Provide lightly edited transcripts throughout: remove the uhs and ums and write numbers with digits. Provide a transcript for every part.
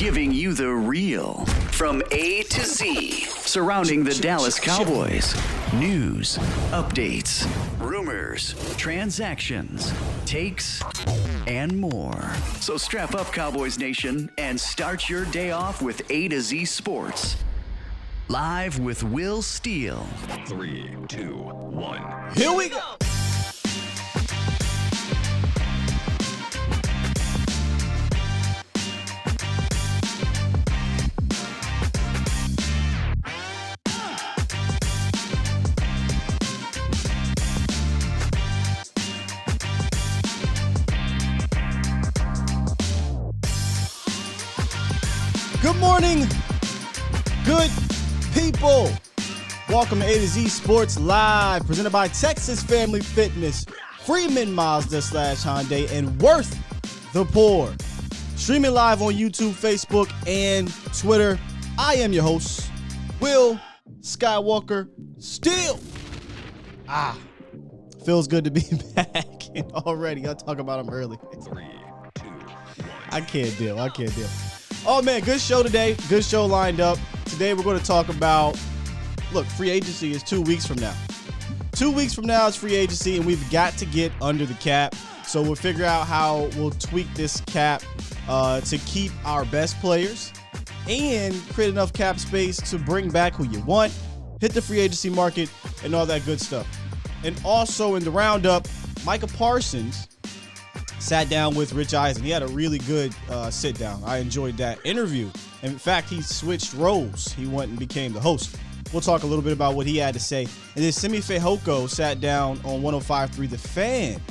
giving you the real from A to Z surrounding the Dallas Cowboys. News, updates, rumors, transactions, takes, and more. So strap up, Cowboys Nation, and start your day off with A to Z Sports. Live with Will Steele. 3, 2, 1. Here we go. Good morning, good people. Welcome to A to Z Sports Live, presented by Texas Family Fitness, Freeman Mazda / Hyundai, and Worth the Poor. Streaming live on YouTube, Facebook, and Twitter. I am your host, Will Skywalker Steele. Feels good to be back. And already, I'll talk about him early. 3, 2, 1. I can't deal. Oh, man, good show today. Good show lined up. Today, we're going to talk about, look, free agency is 2 weeks from now. 2 weeks from now is free agency, and we've got to get under the cap. So we'll figure out how we'll tweak this cap to keep our best players and create enough cap space to bring back who you want, hit the free agency market, and all that good stuff. And also in the roundup, Micah Parsons sat down with Rich Eisen. He had a really good sit down. I enjoyed that interview. In fact, he switched roles. He went and became the host. We'll talk a little bit about what he had to say. And then Simi Fehoko sat down on 105.3 The Fan.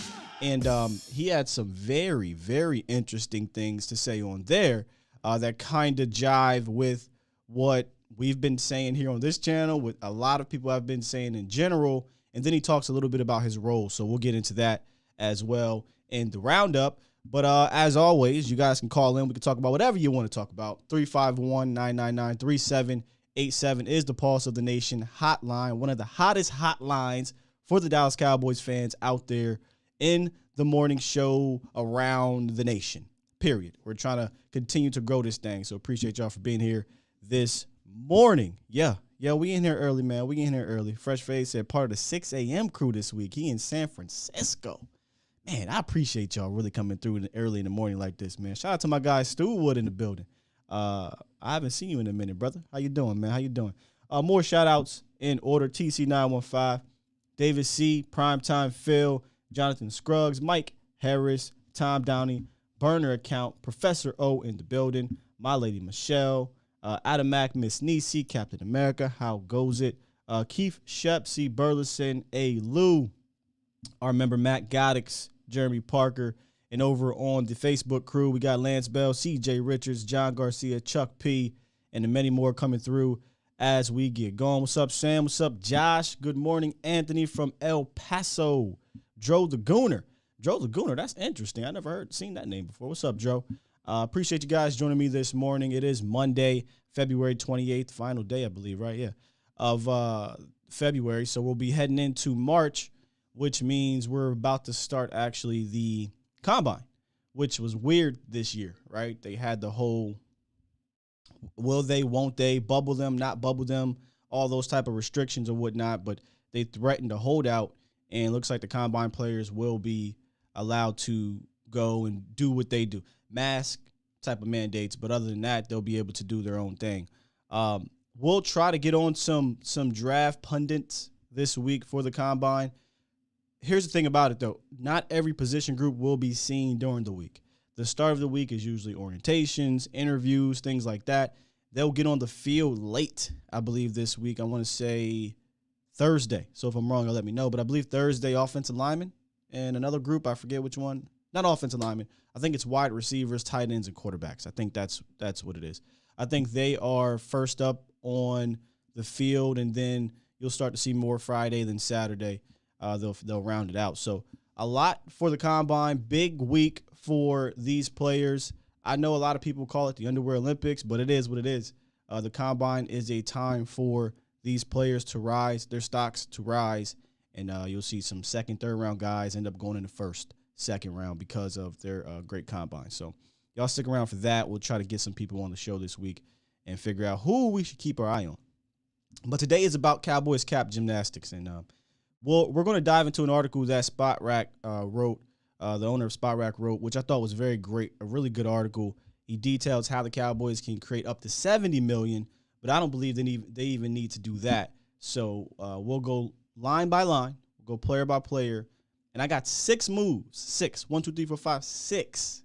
And he had some very, very interesting things to say on there that kind of jive with what we've been saying here on this channel, what a lot of people have been saying in general. And then he talks a little bit about his role. So we'll get into that as well in the roundup. But as always, you guys can call in. We can talk about whatever you want to talk about. 351-999-3787 is the Pulse of the Nation hotline, one of the hottest hotlines for the Dallas Cowboys fans out there in the morning show around the nation, period. We're trying to continue to grow this thing, so appreciate y'all for being here this morning. Yeah, we in here early, man. We in here early. Fresh Face said part of the 6 a.m. crew this week. He in San Francisco. Man, I appreciate y'all really coming through early in the morning like this, man. Shout out to my guy Stu Wood in the building. I haven't seen you in a minute, brother. How you doing, man? How you doing? More shout outs in order. TC915, David C, Primetime Phil, Jonathan Scruggs, Mike Harris, Tom Downey, Burner Account, Professor O in the building, my lady Michelle, Adam Mack, Miss Nisi, Captain America, how goes it? Keith Shep, C. Burleson, A. Lou, our member Matt Goddix, Jeremy Parker, and over on the Facebook crew, we got Lance Bell, CJ Richards, John Garcia, Chuck P, and the many more coming through as we get going. What's up, Sam? What's up, Josh? Good morning, Anthony from El Paso. Joe the Gooner. That's interesting. I never seen that name before. What's up, Joe? Appreciate you guys joining me this morning. It is Monday, February 28th, final day, I believe, right? Yeah, of February. So we'll be heading into March, which means we're about to start actually the combine, which was weird this year, right? They had the whole will they, won't they, bubble them, not bubble them, all those type of restrictions and whatnot, but they threatened to hold out, and it looks like the combine players will be allowed to go and do what they do. Mask type of mandates, but other than that, they'll be able to do their own thing. We'll try to get on some draft pundits this week for the combine. Here's the thing about it, though. Not every position group will be seen during the week. The start of the week is usually orientations, interviews, things like that. They'll get on the field late, I believe, this week. I want to say Thursday. So if I'm wrong, you'll let me know. But I believe Thursday, offensive linemen and another group, I forget which one. Not offensive linemen. I think it's wide receivers, tight ends, and quarterbacks. I think that's what it is. I think they are first up on the field, and then you'll start to see more Friday than Saturday. They'll round it out. So a lot for the combine. Big week for these players. I know a lot of people call it the Underwear Olympics, but it is what it is. The combine is a time for these players to rise, their stocks to rise, and you'll see some second, third round guys end up going in the first, second round because of their great combine. So Y'all stick around for that. We'll try to get some people on the show this week and figure out who we should keep our eye on. But today is about Cowboys cap gymnastics, and we're going to dive into an article that Spot Rack wrote. The owner of Spot Rack wrote, which I thought was very great, a really good article. He details how the Cowboys can create up to $70 million, but I don't believe they even need to do that. So we'll go line by line, we'll go player by player, and I got 6 moves. 6. 1, 2, 3, 4, 5, 6.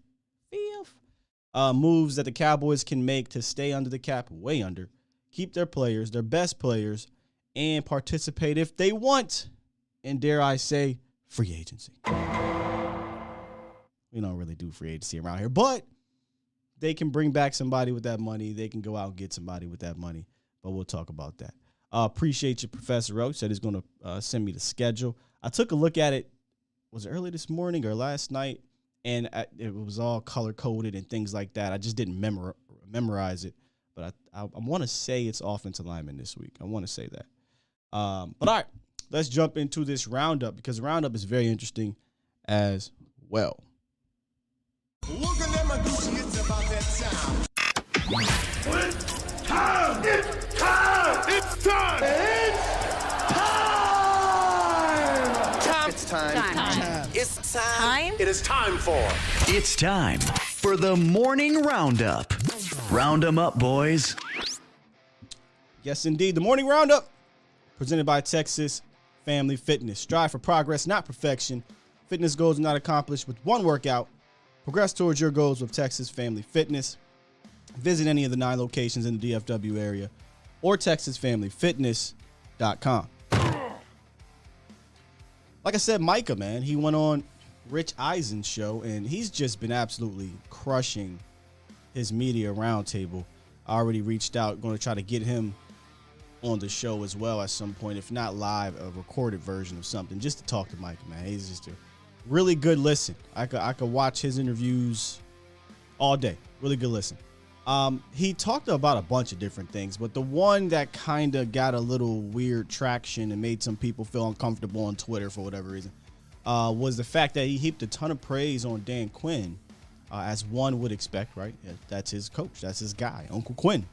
Moves that the Cowboys can make to stay under the cap, way under, keep their players, their best players, and participate if they want, and dare I say, free agency. We don't really do free agency around here, but they can bring back somebody with that money. They can go out and get somebody with that money, but we'll talk about that. Appreciate you, Professor Roach. Said he's going to send me the schedule. I took a look at it. Was it early this morning or last night? And it was all color-coded and things like that. I just didn't memorize it. But I want to say it's offensive lineman this week. I want to say that. But all right, let's jump into this roundup because roundup is very interesting as well. Looking at my Gucci, it's about that time. It's time! It's time! It's time! It's time! It's time! It is time for... It's time for the morning roundup. Round 'em up, boys. Yes, indeed. The morning roundup presented by Texas Family Fitness. Strive for progress, not perfection. Fitness goals are not accomplished with one workout. Progress towards your goals with Texas Family Fitness. Visit any of the 9 locations in the DFW area or TexasFamilyFitness.com. Like I said, Micah, man, he went on Rich Eisen's show, and he's just been absolutely crushing his media roundtable. I already reached out, going to try to get him on the show as well at some point, if not live, a recorded version of something, just to talk to Micah, man. He's just a really good listen. I could watch his interviews all day. Really good listen. He talked about a bunch of different things, but the one that kind of got a little weird traction and made some people feel uncomfortable on Twitter for whatever reason was the fact that he heaped a ton of praise on Dan Quinn, as one would expect, right? That's his coach. That's his guy. Uncle Quinn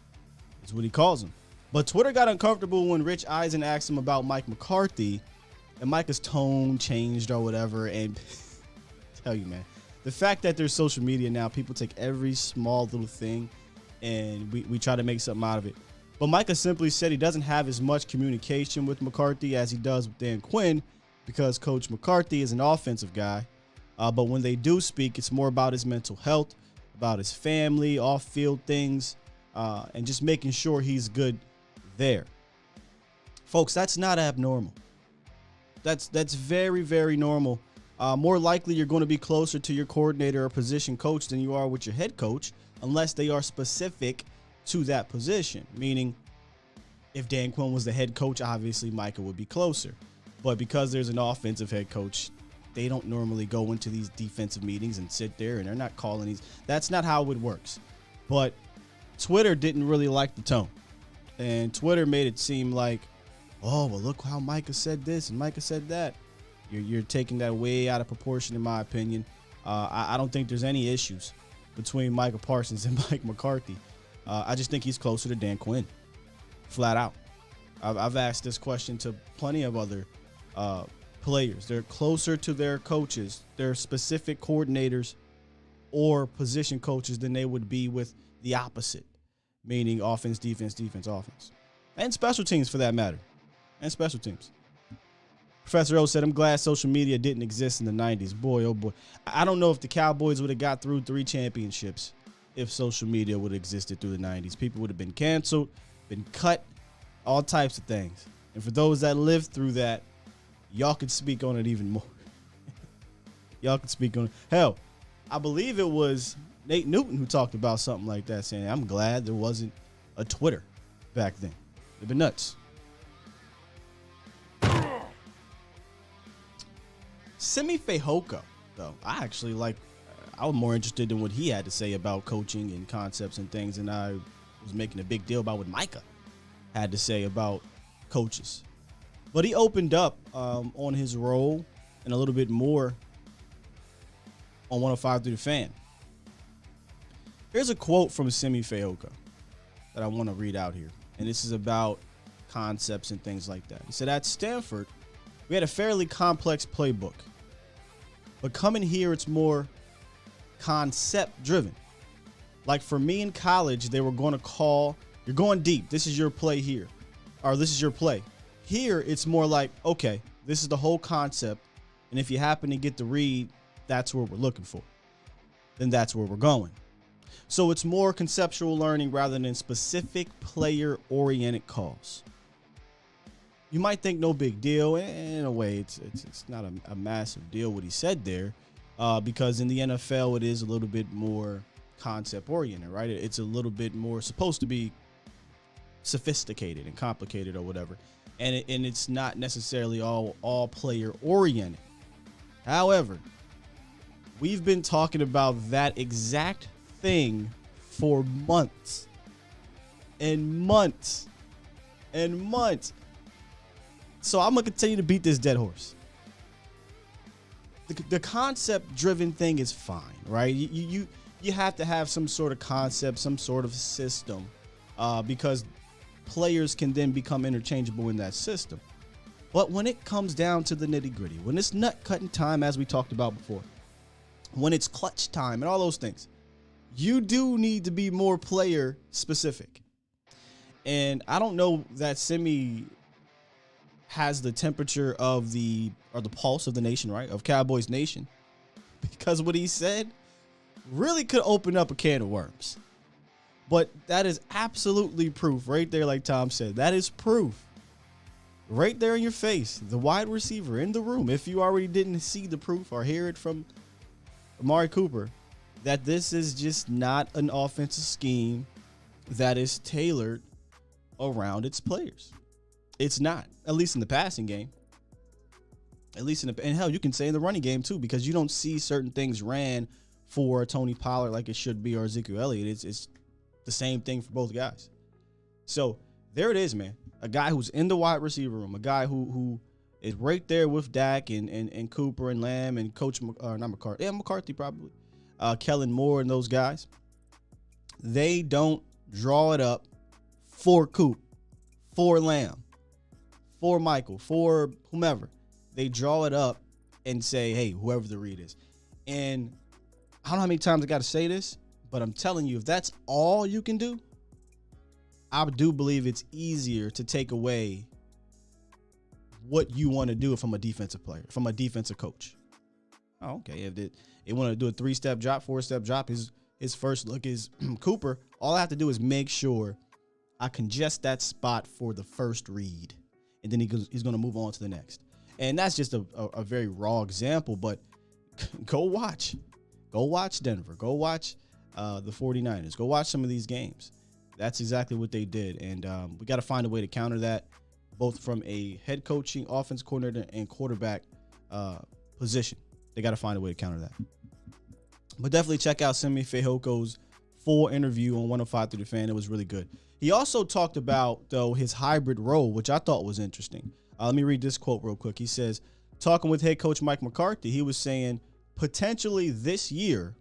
is what he calls him. But Twitter got uncomfortable when Rich Eisen asked him about Mike McCarthy, and Micah's tone changed or whatever. And tell you, man, the fact that there's social media now, people take every small little thing and we try to make something out of it. But Micah simply said he doesn't have as much communication with McCarthy as he does with Dan Quinn because Coach McCarthy is an offensive guy. But when they do speak, it's more about his mental health, about his family, off-field things, and just making sure he's good there. Folks, that's not abnormal. That's very, very normal. More likely you're going to be closer to your coordinator or position coach than you are with your head coach, unless they are specific to that position. Meaning, if Dan Quinn was the head coach, obviously Micah would be closer. But because there's an offensive head coach, they don't normally go into these defensive meetings and sit there, and they're not calling these. That's not how it works. But Twitter didn't really like the tone. And Twitter made it seem like, oh, well, look how Micah said this and Micah said that. You're taking that way out of proportion, in my opinion. I don't think there's any issues between Micah Parsons and Mike McCarthy. I just think he's closer to Dan Quinn, flat out. I've asked this question to plenty of other players. They're closer to their coaches, their specific coordinators or position coaches than they would be with the opposite, meaning offense, defense, offense, and special teams for that matter, and special teams. Professor O said, I'm glad social media didn't exist in the 90s. Boy, oh boy. I don't know if the Cowboys would have got through 3 championships if social media would have existed through the 90s. People would have been canceled, been cut, all types of things. And for those that lived through that, y'all could speak on it even more. Y'all could speak on it. Hell, I believe it was Nate Newton who talked about something like that, saying, I'm glad there wasn't a Twitter back then. It'd been nuts. Simi Fehoko, though, I was more interested in what he had to say about coaching and concepts and things, and I was making a big deal about what Micah had to say about coaches. But he opened up on his role and a little bit more on 105 through the Fan. Here's a quote from Simi that I want to read out here. And this is about concepts and things like that. He said, at Stanford, we had a fairly complex playbook. But coming here, it's more concept driven. Like for me in college, they were going to call, you're going deep. This is your play here. Or this is your play. Here, it's more like, okay, this is the whole concept. And if you happen to get the read, that's where we're looking for. Then that's where we're going. So it's more conceptual learning rather than specific player-oriented calls. You might think no big deal. In a way, it's not a massive deal what he said there, because in the NFL it is a little bit more concept-oriented, right? It's a little bit more supposed to be sophisticated and complicated or whatever, and it's not necessarily all player-oriented. However, we've been talking about that exact thing for months and months and months. So I'm gonna continue to beat this dead horse. The concept driven thing is fine, right? You have to have some sort of concept, some sort of system, because players can then become interchangeable in that system. But when it comes down to the nitty gritty, when it's nut cutting time, as we talked about before, when it's clutch time and all those things, you do need to be more player specific. And I don't know that Simi has the temperature of the pulse of the nation, right? Of Cowboys Nation. Because what he said really could open up a can of worms. But that is absolutely proof right there, like Tom said. That is proof right there in your face. The wide receiver in the room, if you already didn't see the proof or hear it from Amari Cooper, that this is just not an offensive scheme that is tailored around its players. It's not, at least in the passing game. At least and hell, you can say in the running game too, because you don't see certain things ran for Tony Pollard like it should be, or Ezekiel Elliott. It's the same thing for both guys. So there it is, man. A guy who's in the wide receiver room, a guy who is right there with Dak and Cooper and Lamb and Coach not McCarthy. Yeah, McCarthy probably. Kellen Moore and those guys. They don't draw it up for Coop, for Lamb, for Michael, for whomever. They draw it up and say, hey, whoever the read is. And I don't know how many times I got to say this, but I'm telling you, if that's all you can do, I do believe it's easier to take away what you want to do from a defensive player, from a defensive coach. Oh, okay. If they want to do a 3-step drop, 4-step drop, his first look is Cooper. All I have to do is make sure I congest that spot for the first read, and then he's going to move on to the next. And that's just a very raw example, but go watch Denver. Go watch the 49ers. Go watch some of these games. That's exactly what they did. And we got to find a way to counter that, both from a head coaching, offense coordinator, and quarterback position. They got to find a way to counter that. But definitely check out Simi Fehiko's full interview on 105 Through the Fan. It was really good. He also talked about, though, his hybrid role, which I thought was interesting. Let me read this quote real quick. He says, talking with head coach Mike McCarthy, he was saying, potentially this year,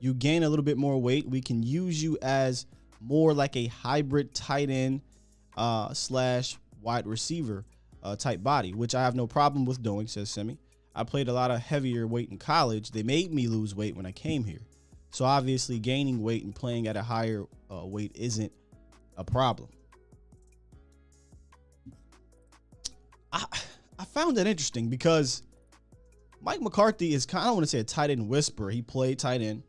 you gain a little bit more weight. We can use you as more like a hybrid tight end / wide receiver type body, which I have no problem with doing, says Simi. I played a lot of heavier weight in college. They made me lose weight when I came here. So obviously gaining weight and playing at a higher weight isn't a problem. I found that interesting because Mike McCarthy is kind of, I want to say, a tight end whisperer. He played tight end.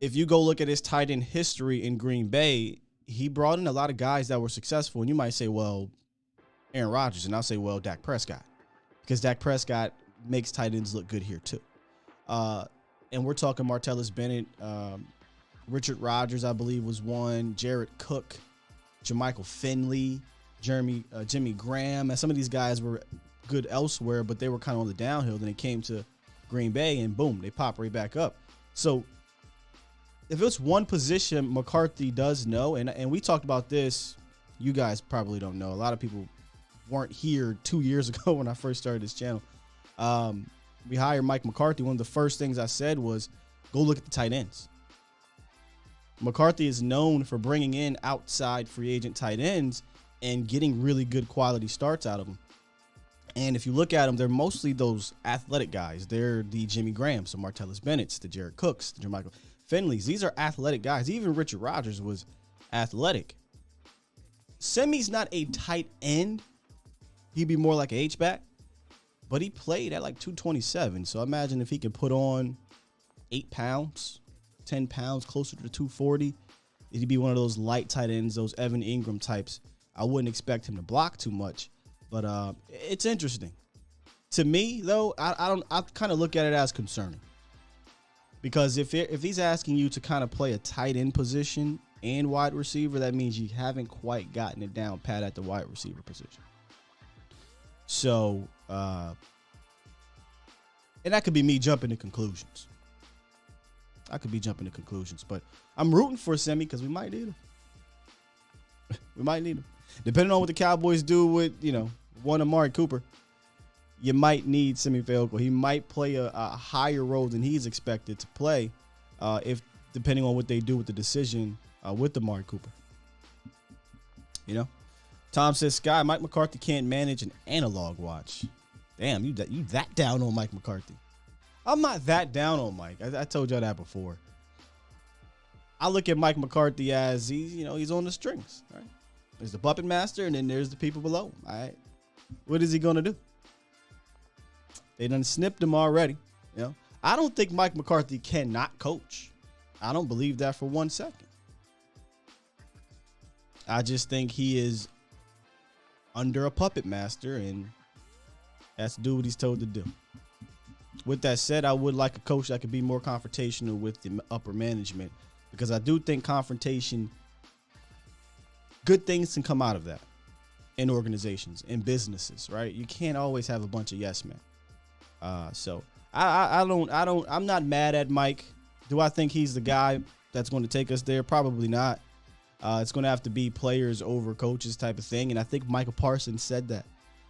If you go look at his tight end history in Green Bay, he brought in a lot of guys that were successful. And you might say, well, Aaron Rodgers. And I'll say, well, Dak Prescott. Because Dak Prescott makes tight ends look good here too. And we're talking Martellus Bennett, Richard Rodgers, I believe, was one. Jared Cook, Jermichael Finley, Jimmy Graham. And some of these guys were good elsewhere, but they were kind of on the downhill. Then they came to Green Bay, and boom, they pop right back up. So if it's one position McCarthy does know, and we talked about this, you guys probably don't know. A lot of people weren't here 2 years ago when I first started this channel. We hired Mike McCarthy. One of the first things I said was, go look at the tight ends. McCarthy is known for bringing in outside free agent tight ends and getting really good quality starts out of them. And if you look at them, they're mostly those athletic guys. They're the Jimmy Grahams, the Martellus Bennett's, the Jared Cooks, the Jermichael Finleys. These are athletic guys. Even Richard Rodgers was athletic. Simi's not a tight end. He'd be more like an H-back. But he played at like 227. So imagine if he could put on 8 pounds, 10 pounds, closer to 240. He'd be one of those light tight ends, those Evan Ingram types. I wouldn't expect him to block too much. But it's interesting. To me, though, I kind of look at it as concerning. Because if he's asking you to kind of play a tight end position and wide receiver, that means you haven't quite gotten it down pat at the wide receiver position. So, and that could be me jumping to conclusions. But I'm rooting for Simi because we might need him. We might need him. Depending on what the Cowboys do with, one Amari Cooper, you might need Simi Fehoko. He might play a higher role than he's expected to play, if depending on what they do with the decision with Amari Cooper. Tom says, Sky, Mike McCarthy can't manage an analog watch. Damn, you that down on Mike McCarthy. I'm not that down on Mike. I told y'all that before. I look at Mike McCarthy as he's on the strings. Right? There's the puppet master, and then there's the people below him. All right. What is he going to do? They done snipped him already. I don't think Mike McCarthy cannot coach. I don't believe that for 1 second. I just think he is under a puppet master and has to do what he's told to do. With that said, I would like a coach that could be more confrontational with the upper management, because I do think confrontation, good things can come out of that. In organizations, in businesses, right? You can't always have a bunch of yes men. So I'm not mad at Mike. Do I think he's the guy that's going to take us there? Probably not. It's going to have to be players over coaches type of thing. And I think Micah Parsons said that.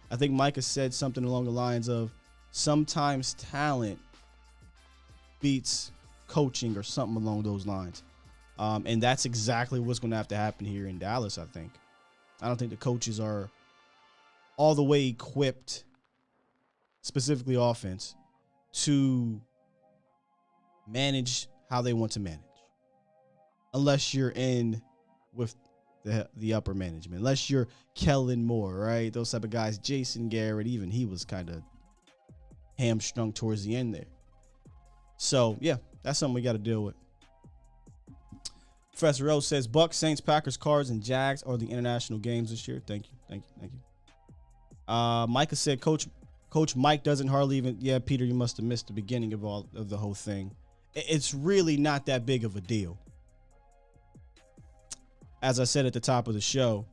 I think Micah said something along the lines of sometimes talent beats coaching or something along those lines. And that's exactly what's going to have to happen here in Dallas, I think. I don't think the coaches are all the way equipped, specifically offense, to manage how they want to manage. Unless you're in with the upper management. Unless you're Kellen Moore, right? Those type of guys. Jason Garrett, even he was kind of hamstrung towards the end there. So, yeah, that's something we got to deal with. Professor Rose says, Bucks, Saints, Packers, Cards, and Jags are the international games this year. Thank you. Micah said, Coach Mike doesn't hardly even. Yeah, Peter, you must have missed the beginning of the whole thing. It's really not that big of a deal. As I said at the top of the show,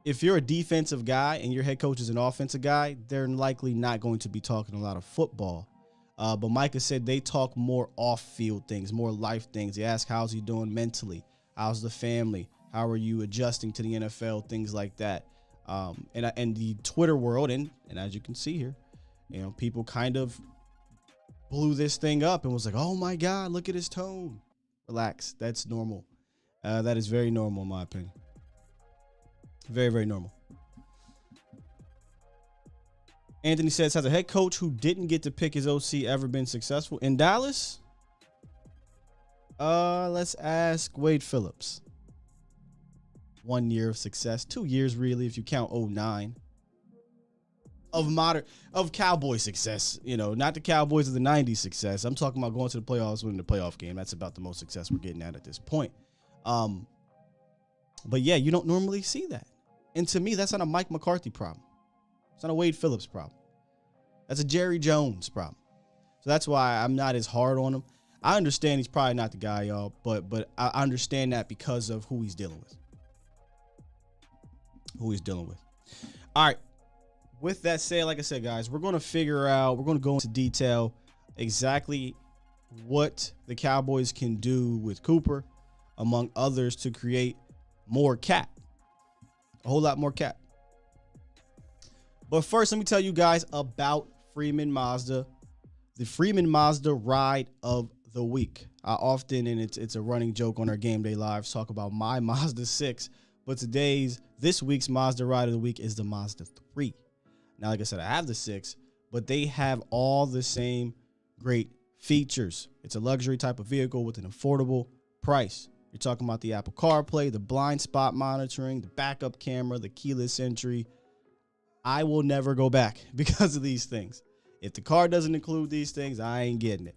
if you're a defensive guy and your head coach is an offensive guy, they're likely not going to be talking a lot of football. But Micah said they talk more off-field things, more life things. They ask, how's he doing mentally? How's the family? How are you adjusting to the NFL? Things like that. And the Twitter world, and as you can see here, people kind of blew this thing up and was like, oh, my God, look at his tone. Relax. That's normal. That is very normal, in my opinion. Very, very normal. Anthony says, has a head coach who didn't get to pick his OC ever been successful in Dallas? Let's ask Wade Phillips. 1 year of success, 2 years really, if you count 09 of Cowboy success. Not the Cowboys of the 90s success. I'm talking about going to the playoffs, winning the playoff game. That's about the most success we're getting at this point. But yeah, you don't normally see that. And to me, that's not a Mike McCarthy problem. It's not a Wade Phillips problem. That's a Jerry Jones problem. So that's why I'm not as hard on him. I understand he's probably not the guy, y'all, but I understand that because of who he's dealing with. All right. With that said, like I said, guys, we're going to go into detail exactly what the Cowboys can do with Cooper, among others, to create more cap. A whole lot more cap. But first, let me tell you guys about Freeman Mazda, the Freeman Mazda Ride of the week. I often, and it's a running joke on our Game Day Lives, talk about my Mazda 6, but this week's Mazda ride of the week is the Mazda 3. Now, like I said, I have the 6, but they have all the same great features. It's a luxury type of vehicle with an affordable price. You're talking about the Apple CarPlay, the blind spot monitoring, the backup camera, the keyless entry. I will never go back because of these things. If the car doesn't include these things, I ain't getting it.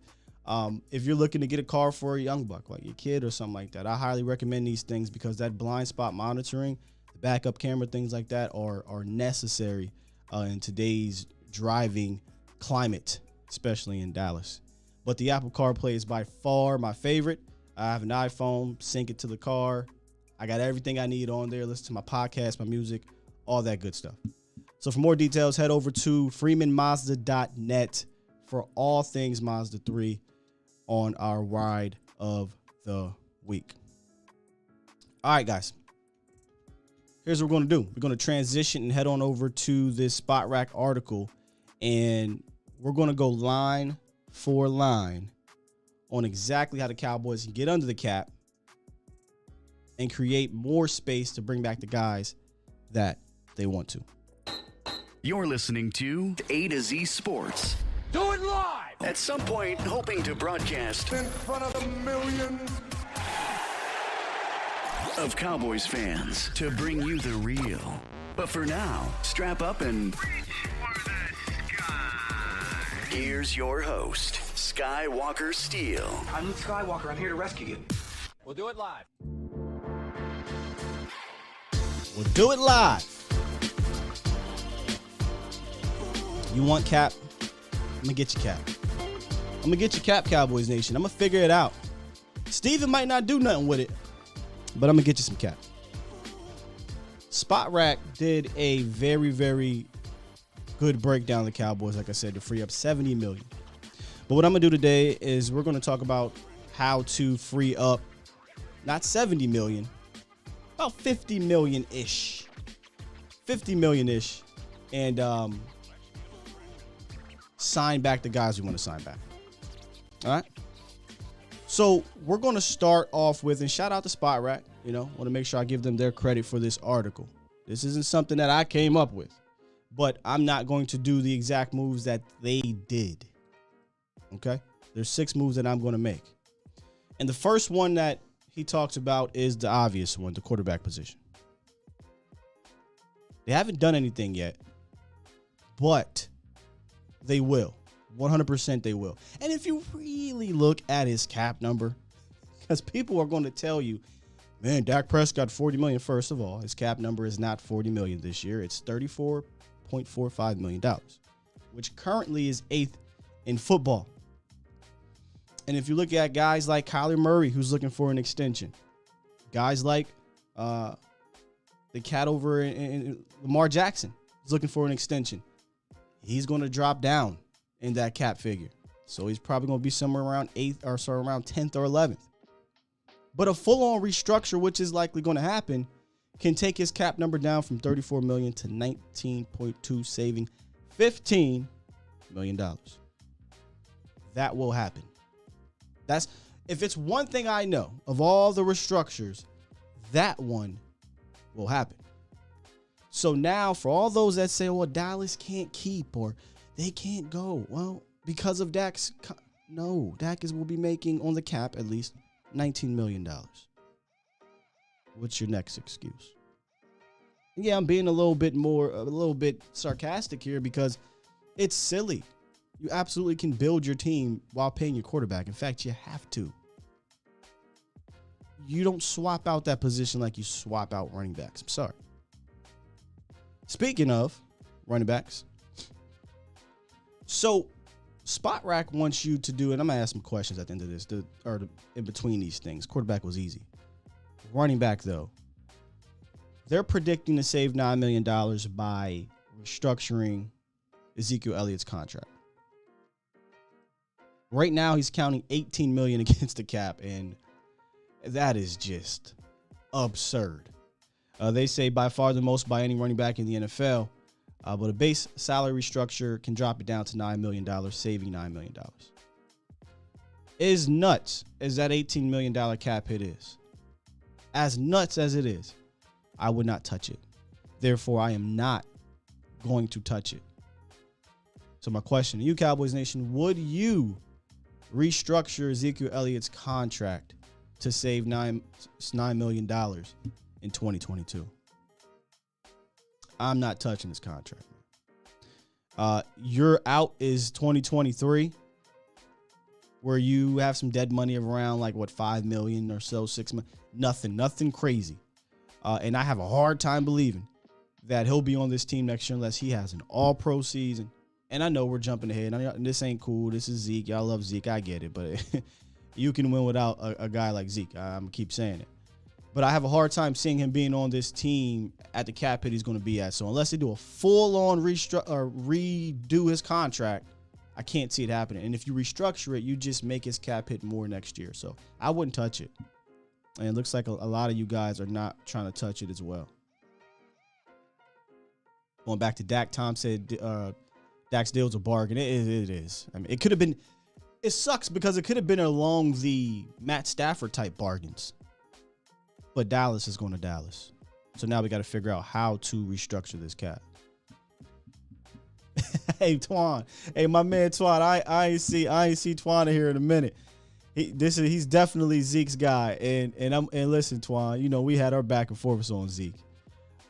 If you're looking to get a car for a young buck, like your kid or something like that, I highly recommend these things because that blind spot monitoring, the backup camera, things like that are necessary in today's driving climate, especially in Dallas. But the Apple CarPlay is by far my favorite. I have an iPhone, sync it to the car. I got everything I need on there. Listen to my podcast, my music, all that good stuff. So for more details, head over to freemanmazda.net for all things Mazda 3 on our ride of the week. All right, guys. Here's what we're going to do. We're going to transition and head on over to this Spot Rack article, and we're going to go line for line on exactly how the Cowboys can get under the cap and create more space to bring back the guys that they want to. You're listening to A to Z Sports. Do it live! At some point, hoping to broadcast In front of the millions. of Cowboys fans to bring you the real. But for now, strap up and here's your host, Skywalker Steele. I'm Luke Skywalker. I'm here to rescue you. We'll do it live. We'll do it live. You want cap? I'm going to get you cap. I'm going to get you cap, Cowboys Nation. I'm going to figure it out. Steven might not do nothing with it, but I'm going to get you some cap. Spot Rack did a very, very good breakdown of the Cowboys, like I said, to free up $70 million. But what I'm going to do today is we're going to talk about how to free up not $70 million, about $50 million-ish. $50 million-ish. And sign back the guys we want to sign back. All right? So we're going to start off with, and shout out to Spot Rack, want to make sure I give them their credit for this article. This isn't something that I came up with, but I'm not going to do the exact moves that they did. Okay? There's 6 moves that I'm going to make. And the first one that he talks about is the obvious one, the quarterback position. They haven't done anything yet, but they will. 100% they will. And if you really look at his cap number, because people are going to tell you, man, Dak Prescott $40 million. First of all, his cap number is not $40 million this year. It's $34.45 million, which currently is 8th in football. And if you look at guys like Kyler Murray, who's looking for an extension, guys like the cat over in Lamar Jackson is looking for an extension, he's going to drop down in that cap figure. So he's probably going to be somewhere around around 10th or 11th. But a full-on restructure, which is likely going to happen, can take his cap number down from $34 million to $19.2, saving $15 million. That will happen. If it's one thing I know of all the restructures, that one will happen. So now for all those that say, well, Dallas can't keep or they can't go. Well, because of Dak's, no, Dak will be making on the cap at least $19 million. What's your next excuse? Yeah, I'm being a little bit sarcastic here because it's silly. You absolutely can build your team while paying your quarterback. In fact, you have to. You don't swap out that position like you swap out running backs. I'm sorry. Speaking of running backs, so Spot Rack wants you to do, and I'm going to ask some questions at the end of this, in between these things. Quarterback was easy. Running back, though, they're predicting to save $9 million by restructuring Ezekiel Elliott's contract. Right now, he's counting $18 million against the cap, and that is just absurd. They say by far the most by any running back in the NFL, but a base salary restructure can drop it down to $9 million, saving $9 million. As nuts as that $18 million cap hit is, as nuts as it is, I would not touch it. Therefore, I am not going to touch it. So my question to you, Cowboys Nation, would you restructure Ezekiel Elliott's contract to save $9 million in 2022? I'm not touching this contract. Your out is 2023, where you have some dead money around like what, $5 million or so, $6 million, nothing crazy. And I have a hard time believing that he'll be on this team next year unless he has an all-pro season. And I know we're jumping ahead. This ain't cool. This is Zeke. Y'all love Zeke. I get it. But you can win without a guy like Zeke. I'm going to keep saying it. But I have a hard time seeing him being on this team at the cap hit he's going to be at. So unless they do a full-on redo his contract, I can't see it happening. And if you restructure it, you just make his cap hit more next year. So I wouldn't touch it. And it looks like a lot of you guys are not trying to touch it as well. Going back to Dak, Tom said Dak's deal's a bargain. It is. I mean, it could have been. It sucks because it could have been along the Matt Stafford type bargains. But Dallas is going to Dallas. So now we got to figure out how to restructure this cap. Hey, Twan. Hey, my man Twan. I ain't see Twan here in a minute. He's definitely Zeke's guy. And listen, Twan, you know, we had our back and forth on Zeke.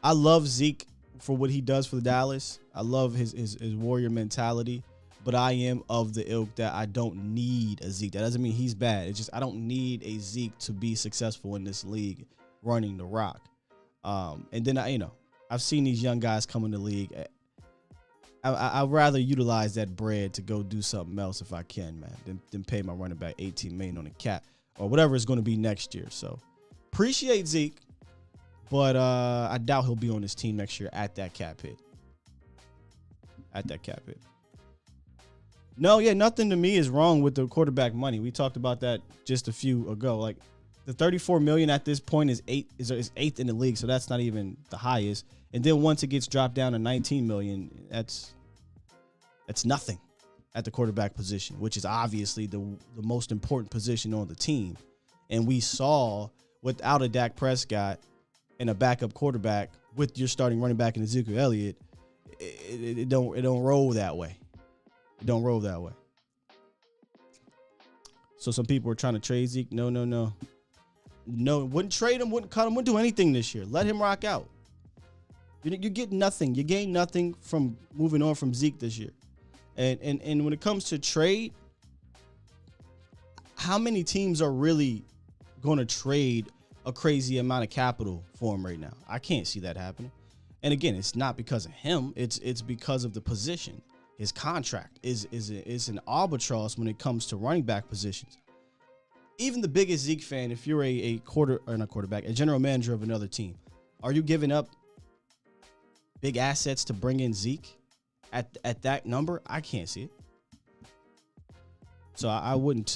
I love Zeke for what he does for the Dallas. I love his warrior mentality, but I am of the ilk that I don't need a Zeke. That doesn't mean he's bad. It's just I don't need a Zeke to be successful in this league running the rock. And then I've seen these young guys come in the league. I'd rather utilize that bread to go do something else if I can, man, than pay my running back $18 million on the cap or whatever it's going to be next year. So appreciate Zeke. But I doubt he'll be on this team next year at that cap hit. No, yeah, nothing to me is wrong with the quarterback money. We talked about that just a few ago. Like the $34 million at this point is eighth in the league, so that's not even the highest. And then once it gets dropped down to $19 million, that's nothing at the quarterback position, which is obviously the most important position on the team. And we saw without a Dak Prescott and a backup quarterback with your starting running back in Ezekiel Elliott, it don't roll that way. It don't roll that way. So some people are trying to trade Zeke. No. Wouldn't trade him, wouldn't cut him, wouldn't do anything this year. Let him rock out. You get nothing. You gain nothing from moving on from Zeke this year. And when it comes to trade, how many teams are really going to trade a crazy amount of capital for him right now? I can't see that happening. And again, it's not because of him. It's because of the position. His contract is an albatross when it comes to running back positions. Even the biggest Zeke fan, if you're a general manager of another team, are you giving up big assets to bring in Zeke at that number? I can't see it. So I wouldn't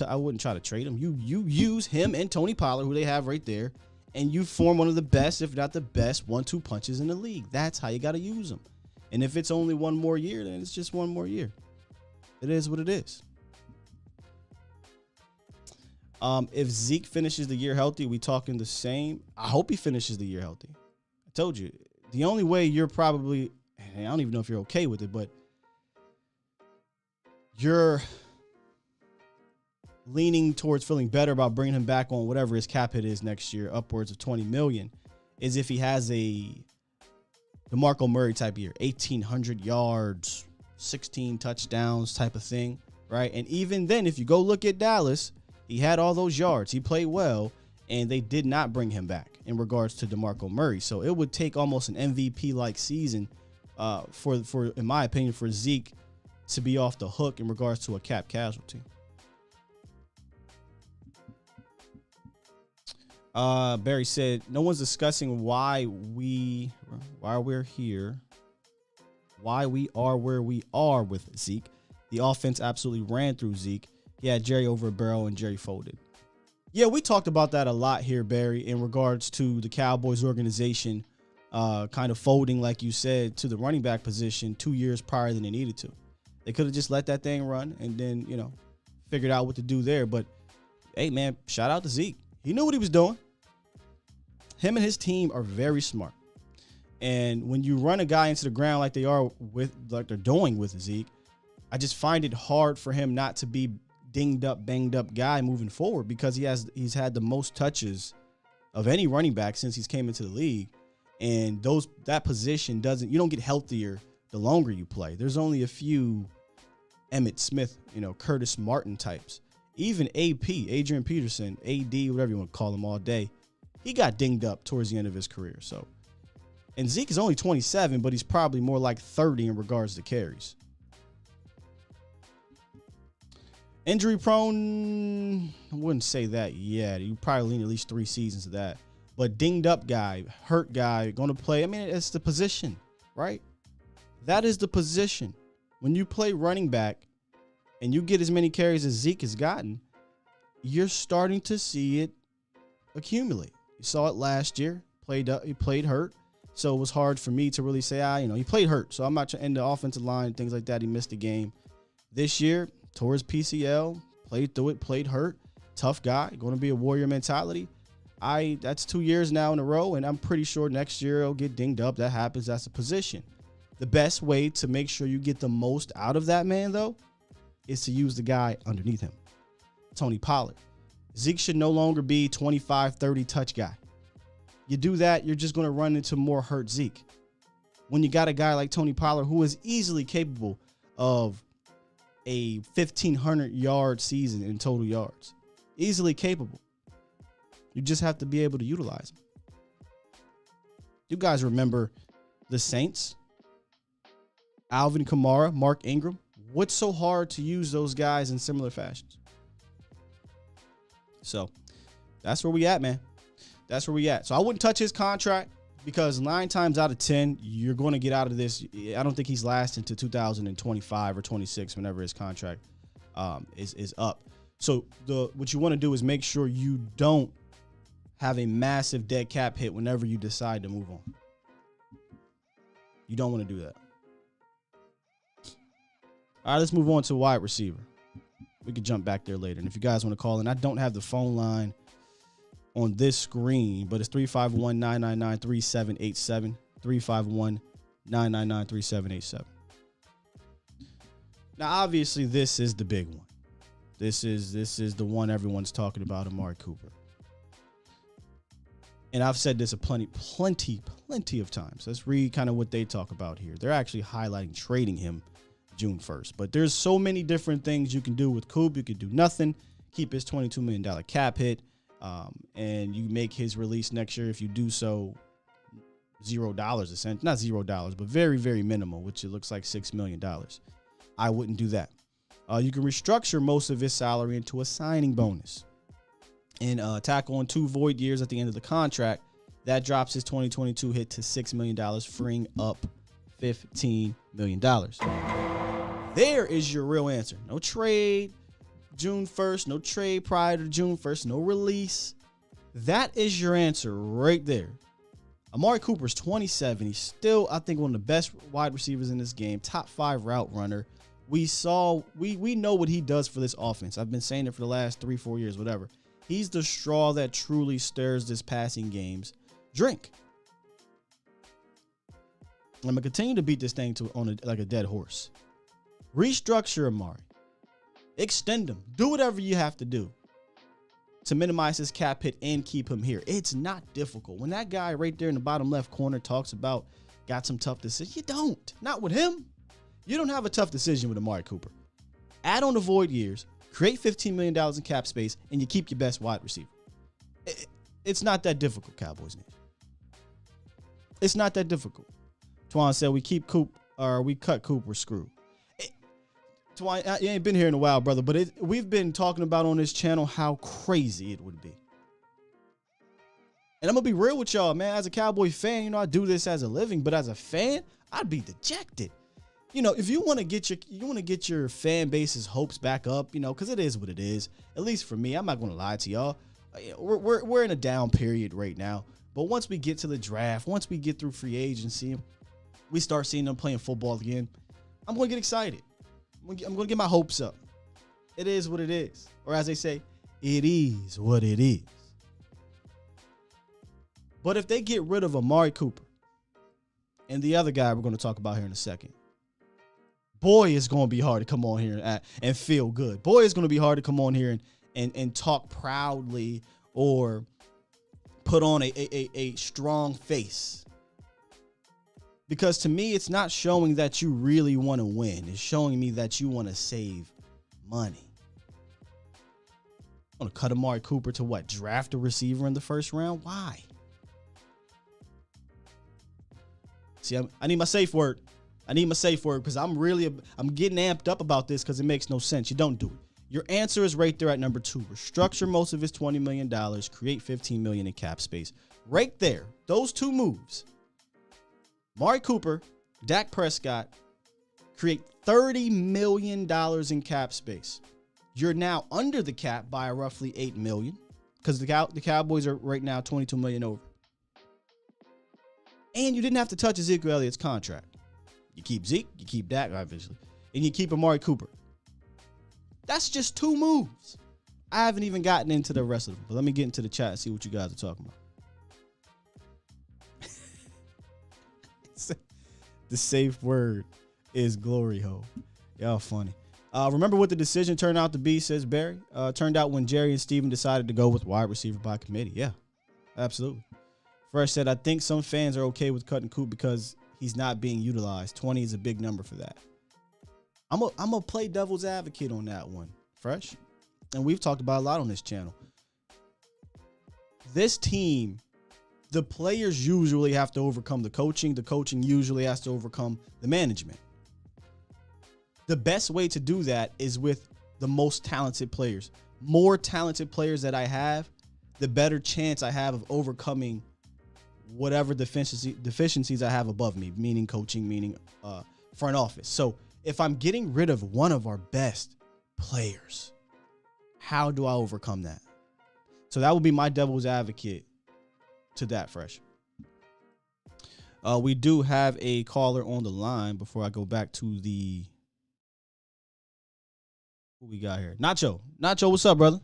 try to trade him. You use him and Tony Pollard, who they have right there, and you form one of the best, if not the best, 1-2 punches in the league. That's how you got to use them. And if it's only one more year, then it's just one more year. It is what it is. If Zeke finishes the year healthy, we talking the same? I hope he finishes the year healthy. I told you, the only way you're probably, I don't even know if you're okay with it, but you're leaning towards feeling better about bringing him back on whatever his cap hit is next year, upwards of $20 million, is if he has a DeMarco Murray type year, 1,800 yards, 16 touchdowns type of thing, right? And even then, if you go look at Dallas, he had all those yards. He played well, and they did not bring him back in regards to DeMarco Murray. So it would take almost an MVP-like season for, in my opinion, for Zeke to be off the hook in regards to a cap casualty. Barry said, no one's discussing why we're here, why we are where we are with Zeke. The offense absolutely ran through Zeke. He had Jerry over a barrel and Jerry folded. Yeah, we talked about that a lot here, Barry, in regards to the Cowboys organization kind of folding, like you said, to the running back position 2 years prior than they needed to. They could have just let that thing run and then, figured out what to do there. But hey, man, shout out to Zeke. He knew what he was doing. Him and his team are very smart. And when you run a guy into the ground like they're doing with Zeke, I just find it hard for him not to be dinged up, banged up guy moving forward, because he's had the most touches of any running back since he's came into the league. And that position you don't get healthier the longer you play. There's only a few Emmitt Smith, Curtis Martin types. Even AP, Adrian Peterson, AD, whatever you want to call him all day, he got dinged up towards the end of his career. So, and Zeke is only 27, but he's probably more like 30 in regards to carries. Injury prone, I wouldn't say that yet. You probably need at least 3 seasons of that. But dinged up guy, hurt guy, going to play. I mean, it's the position, right? That is the position. When you play running back and you get as many carries as Zeke has gotten, you're starting to see it accumulate. You saw it last year. He played hurt. So it was hard for me to really say, he played hurt. So I'm not in the offensive line, things like that. He missed the game. This year, tore his PCL, played through it, played hurt. Tough guy, going to be a warrior mentality. That's 2 years now in a row, and I'm pretty sure next year he'll get dinged up. That happens. That's a position. The best way to make sure you get the most out of that man, though, is to use the guy underneath him. Tony Pollard. Zeke should no longer be 25, 30 touch guy. You do that, you're just going to run into more hurt Zeke. When you got a guy like Tony Pollard, who is easily capable of a 1,500-yard season in total yards. Easily capable. You just have to be able to utilize him. You guys remember the Saints? Alvin Kamara, Mark Ingram. What's so hard to use those guys in similar fashions? So that's where we at, man. That's where we at. So I wouldn't touch his contract, because 9 times out of 10, you're going to get out of this. I don't think he's lasting to 2025 or 26, whenever his contract is up. So what you want to do is make sure you don't have a massive dead cap hit whenever you decide to move on. You don't want to do that. All right, let's move on to wide receiver. We can jump back there later. And if you guys want to call in, I don't have the phone line on this screen, but it's 351-999-3787. 351-999-3787. Now, obviously, this is the big one. This is the one everyone's talking about, Amari Cooper. And I've said this plenty of times. Let's read kind of what they talk about here. They're actually highlighting trading him June 1st. But there's so many different things you can do with Coop. You could do nothing, keep his $22 million cap hit, and you make his release next year. If you do so, $0, essentially. Not $0, but very, very minimal, which it looks like $6 million. I wouldn't do that. You can restructure most of his salary into a signing bonus and tackle on 2 void years at the end of the contract. That drops his 2022 hit to $6 million, freeing up $15 million. There is your real answer. No trade June 1st, no trade prior to June 1st, no release. That is your answer right there. Amari Cooper's 27. He's still, I think, one of the best wide receivers in this game. Top 5 route runner. We know what he does for this offense. I've been saying it for the last 3-4 years, whatever. He's the straw that truly stirs this passing game's drink. I'm going to continue to beat this thing like a dead horse. Restructure Amari. Extend him. Do whatever you have to do to minimize his cap hit and keep him here. It's not difficult. When that guy right there in the bottom left corner talks about got some tough decisions, you don't. Not with him. You don't have a tough decision with Amari Cooper. Add on the void years, create $15 million in cap space, and you keep your best wide receiver. It's not that difficult, Cowboys Nation. It's not that difficult. Twan said we keep Coop, or we cut Coop, we're screwed. Twan, you ain't been here in a while, brother, but we've been talking about on this channel how crazy it would be. And I'm going to be real with y'all, man. As a Cowboy fan, I do this as a living, but as a fan, I'd be dejected. If you want to get your fan base's hopes back up, because it is what it is. At least for me, I'm not going to lie to y'all. We're in a down period right now. But once we get to the draft, once we get through free agency, we start seeing them playing football again, I'm going to get excited. I'm going to get my hopes up. It is what it is. Or as they say, it is what it is. But if they get rid of Amari Cooper and the other guy we're going to talk about here in a second, boy, it's going to be hard to come on here and feel good. Boy, it's going to be hard to come on here and talk proudly or put on a strong face. Because to me, it's not showing that you really want to win. It's showing me that you want to save money. I want to cut Amari Cooper to what? Draft a receiver in the first round? Why? See, I need my safe word. I need my safe word because I'm getting amped up about this because it makes no sense. You don't do it. Your answer is right there at number 2. Restructure most of his $20 million, create $15 million in cap space. Right there. Those 2 moves. Amari Cooper, Dak Prescott, create $30 million in cap space. You're now under the cap by roughly $8 million because the Cowboys are right now $22 million over. And you didn't have to touch Ezekiel Elliott's contract. You keep Zeke, you keep Dak, obviously, and you keep Amari Cooper. That's just 2 moves. I haven't even gotten into the rest of them, but let me get into the chat and see what you guys are talking about. The safe word is glory hole. Y'all funny. Remember what the decision turned out to be, says Barry? Turned out when Jerry and Steven decided to go with wide receiver by committee. Yeah, absolutely. Fresh said, I think some fans are okay with cutting Coop because he's not being utilized. 20 is a big number for that. I'm gonna play devil's advocate on that one, Fresh. And we've talked about a lot on this channel. This team, the players usually have to overcome the coaching. The coaching usually has to overcome the management. The best way to do that is with the most talented players. More talented players that I have, the better chance I have of overcoming whatever deficiencies I have above me, meaning coaching, meaning front office. So if I'm getting rid of one of our best players, how do I overcome that? So that would be my devil's advocate to that, Fresh. We do have a caller on the line before I go back to the who we got here. Nacho, what's up, brother?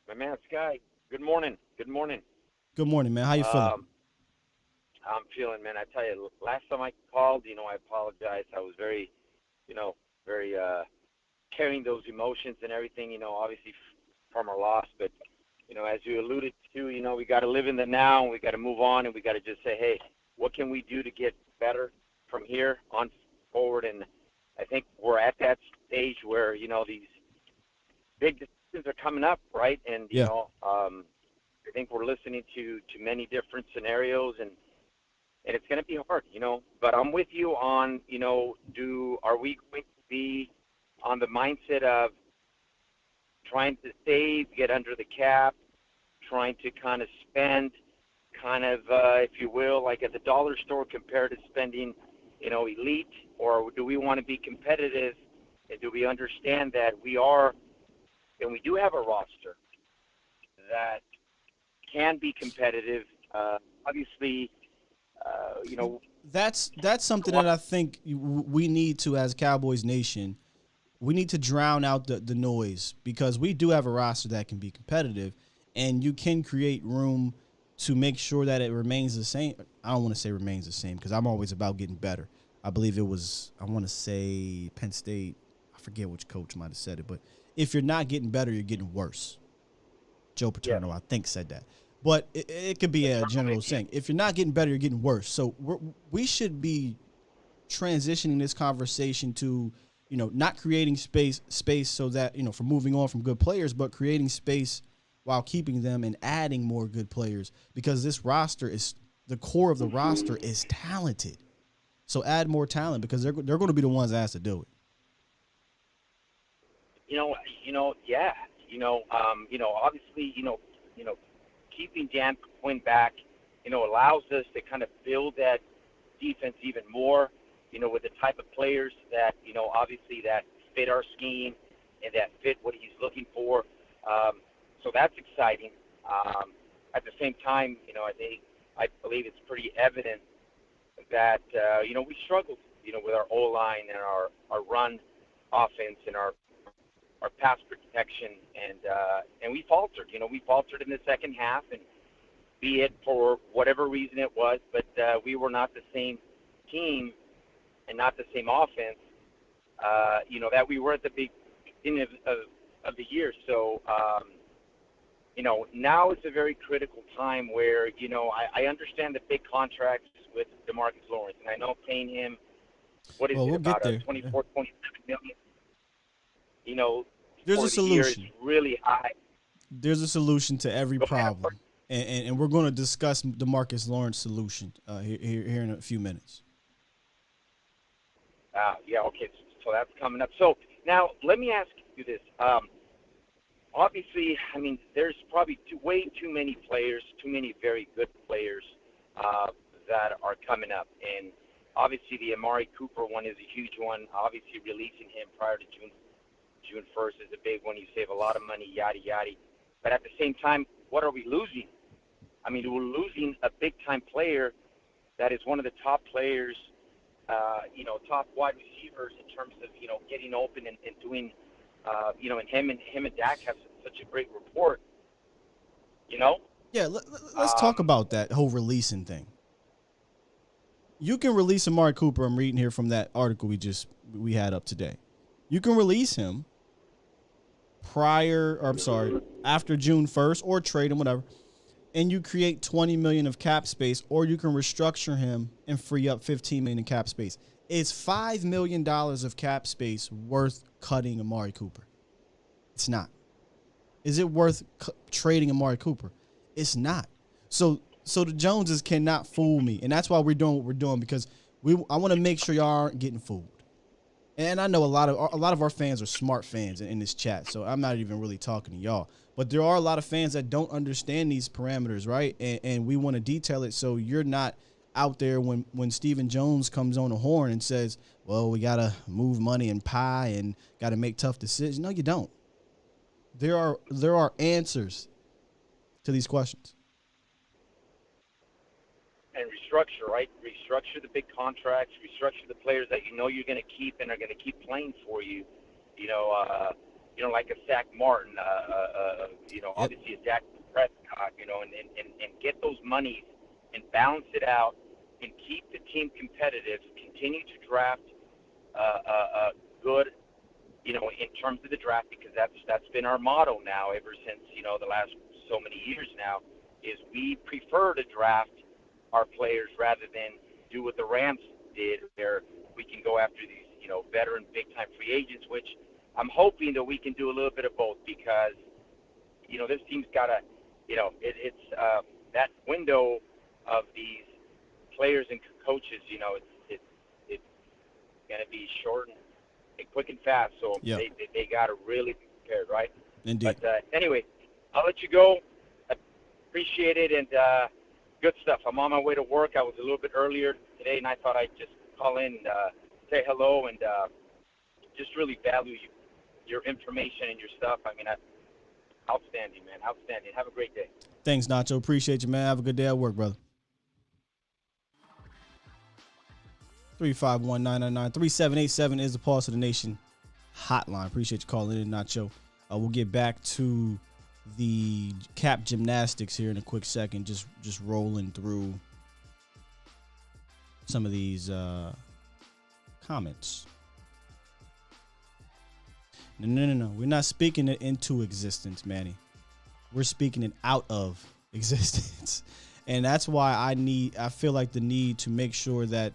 My man, Sky. Good morning. Good morning. Good morning, man. How you feeling? I'm feeling, man. I tell you, last time I called, I apologize. I was very carrying those emotions and everything, obviously from our loss. But, as you alluded to, we got to live in the now and we got to move on and we got to just say, hey, what can we do to get better from here on forward? And I think we're at that stage where, these big decisions are coming up, right? And, I think we're listening to many different scenarios and it's going to be hard, but I'm with you on, are we going to be on the mindset of trying to save, get under the cap, trying to kind of spend if you will, like at the dollar store compared to spending, elite, or do we want to be competitive and do we understand that we are, and we do have a roster that can be competitive, obviously, That's something that I think we need to, as Cowboys Nation, we need to drown out the noise because we do have a roster that can be competitive and you can create room to make sure that it remains the same. I don't want to say remains the same because I'm always about getting better. I believe it was, I want to say Penn State. I forget which coach might have said it, but if you're not getting better, you're getting worse. Joe Paterno, I think, said that. But it could be a general saying. If you're not getting better, you're getting worse. So we should be transitioning this conversation to, not creating space so that, for moving on from good players, but creating space while keeping them and adding more good players because this roster is, the core of the roster is talented. So add more talent because they're going to be the ones that has to do it. Obviously, keeping Dan Quinn back, allows us to kind of build that defense even more, with the type of players that, obviously that fit our scheme and that fit what he's looking for. So that's exciting. At the same time, I believe it's pretty evident that, we struggled, with our O-line and our run offense and our pass protection, and we faltered. We faltered in the second half, and be it for whatever reason it was, but we were not the same team and not the same offense, that we were at the beginning of the year. So, now it's a very critical time where, I understand the big contracts with DeMarcus Lawrence, and I know paying him, what is Well, it, we'll about get there. 24, 27 million? There's for a the year is solution. really high. There's a solution to every Go ahead. problem, and we're going to discuss DeMarcus Lawrence solution here in a few minutes. Yeah, okay, so that's coming up. So now let me ask you this. Obviously, there's probably way too many players, too many very good players that are coming up. And obviously the Amari Cooper one is a huge one. Obviously releasing him prior to June 1st is a big one. You save a lot of money, yada, yada. But at the same time, what are we losing? We're losing a big-time player that is one of the top players, top wide receivers in terms of, getting open and doing, and him and Dak have such a great rapport, Yeah, let's talk about that whole releasing thing. You can release Amari Cooper. I'm reading here from that article we had up today. You can release him after June 1st, or trade him, whatever, and you create $20 million of cap space, or you can restructure him and free up $15 million in cap space. Is $5 million of cap space worth cutting Amari Cooper? It's not. Is it worth trading Amari Cooper? It's not. So the Joneses cannot fool me, and that's why we're doing what we're doing, because I want to make sure y'all aren't getting fooled. And I know a lot of our fans are smart fans in this chat, so I'm not even really talking to y'all. But there are a lot of fans that don't understand these parameters, right? And we want to detail it so you're not out there when Stephen Jones comes on the horn and says, well, we got to move money and pie and got to make tough decisions. No, you don't. There are answers to these questions. And restructure, right? Restructure the big contracts, restructure the players that you're going to keep and are going to keep playing for you. Like a Zach Martin, obviously a Dak Prescott, and get those monies and balance it out and keep the team competitive. Continue to draft good, in terms of the draft, because that's been our motto now ever since the last so many years now. Is we prefer to draft our players rather than do what the Rams did, where we can go after these, veteran big-time free agents, which I'm hoping that we can do a little bit of both, because, this team's got to, it's that window of these players and coaches, it's going to be short and quick and fast, so Yep. they got to really be prepared, right? Indeed. But anyway, I'll let you go. I appreciate it, and good stuff. I'm on my way to work. I was a little bit earlier today, and I thought I'd just call in and say hello and just really value your information and your stuff. Outstanding, man. Outstanding. Have a great day. Thanks, Nacho. Appreciate you, man. Have a good day at work, brother. 351-999-3787 is the Pulse of the Nation hotline. Appreciate you calling in, Nacho. We'll get back to the cap gymnastics here in a quick second. Just rolling through some of these comments. No. We're not speaking it into existence, Manny. We're speaking it out of existence. And that's why I feel like the need to make sure that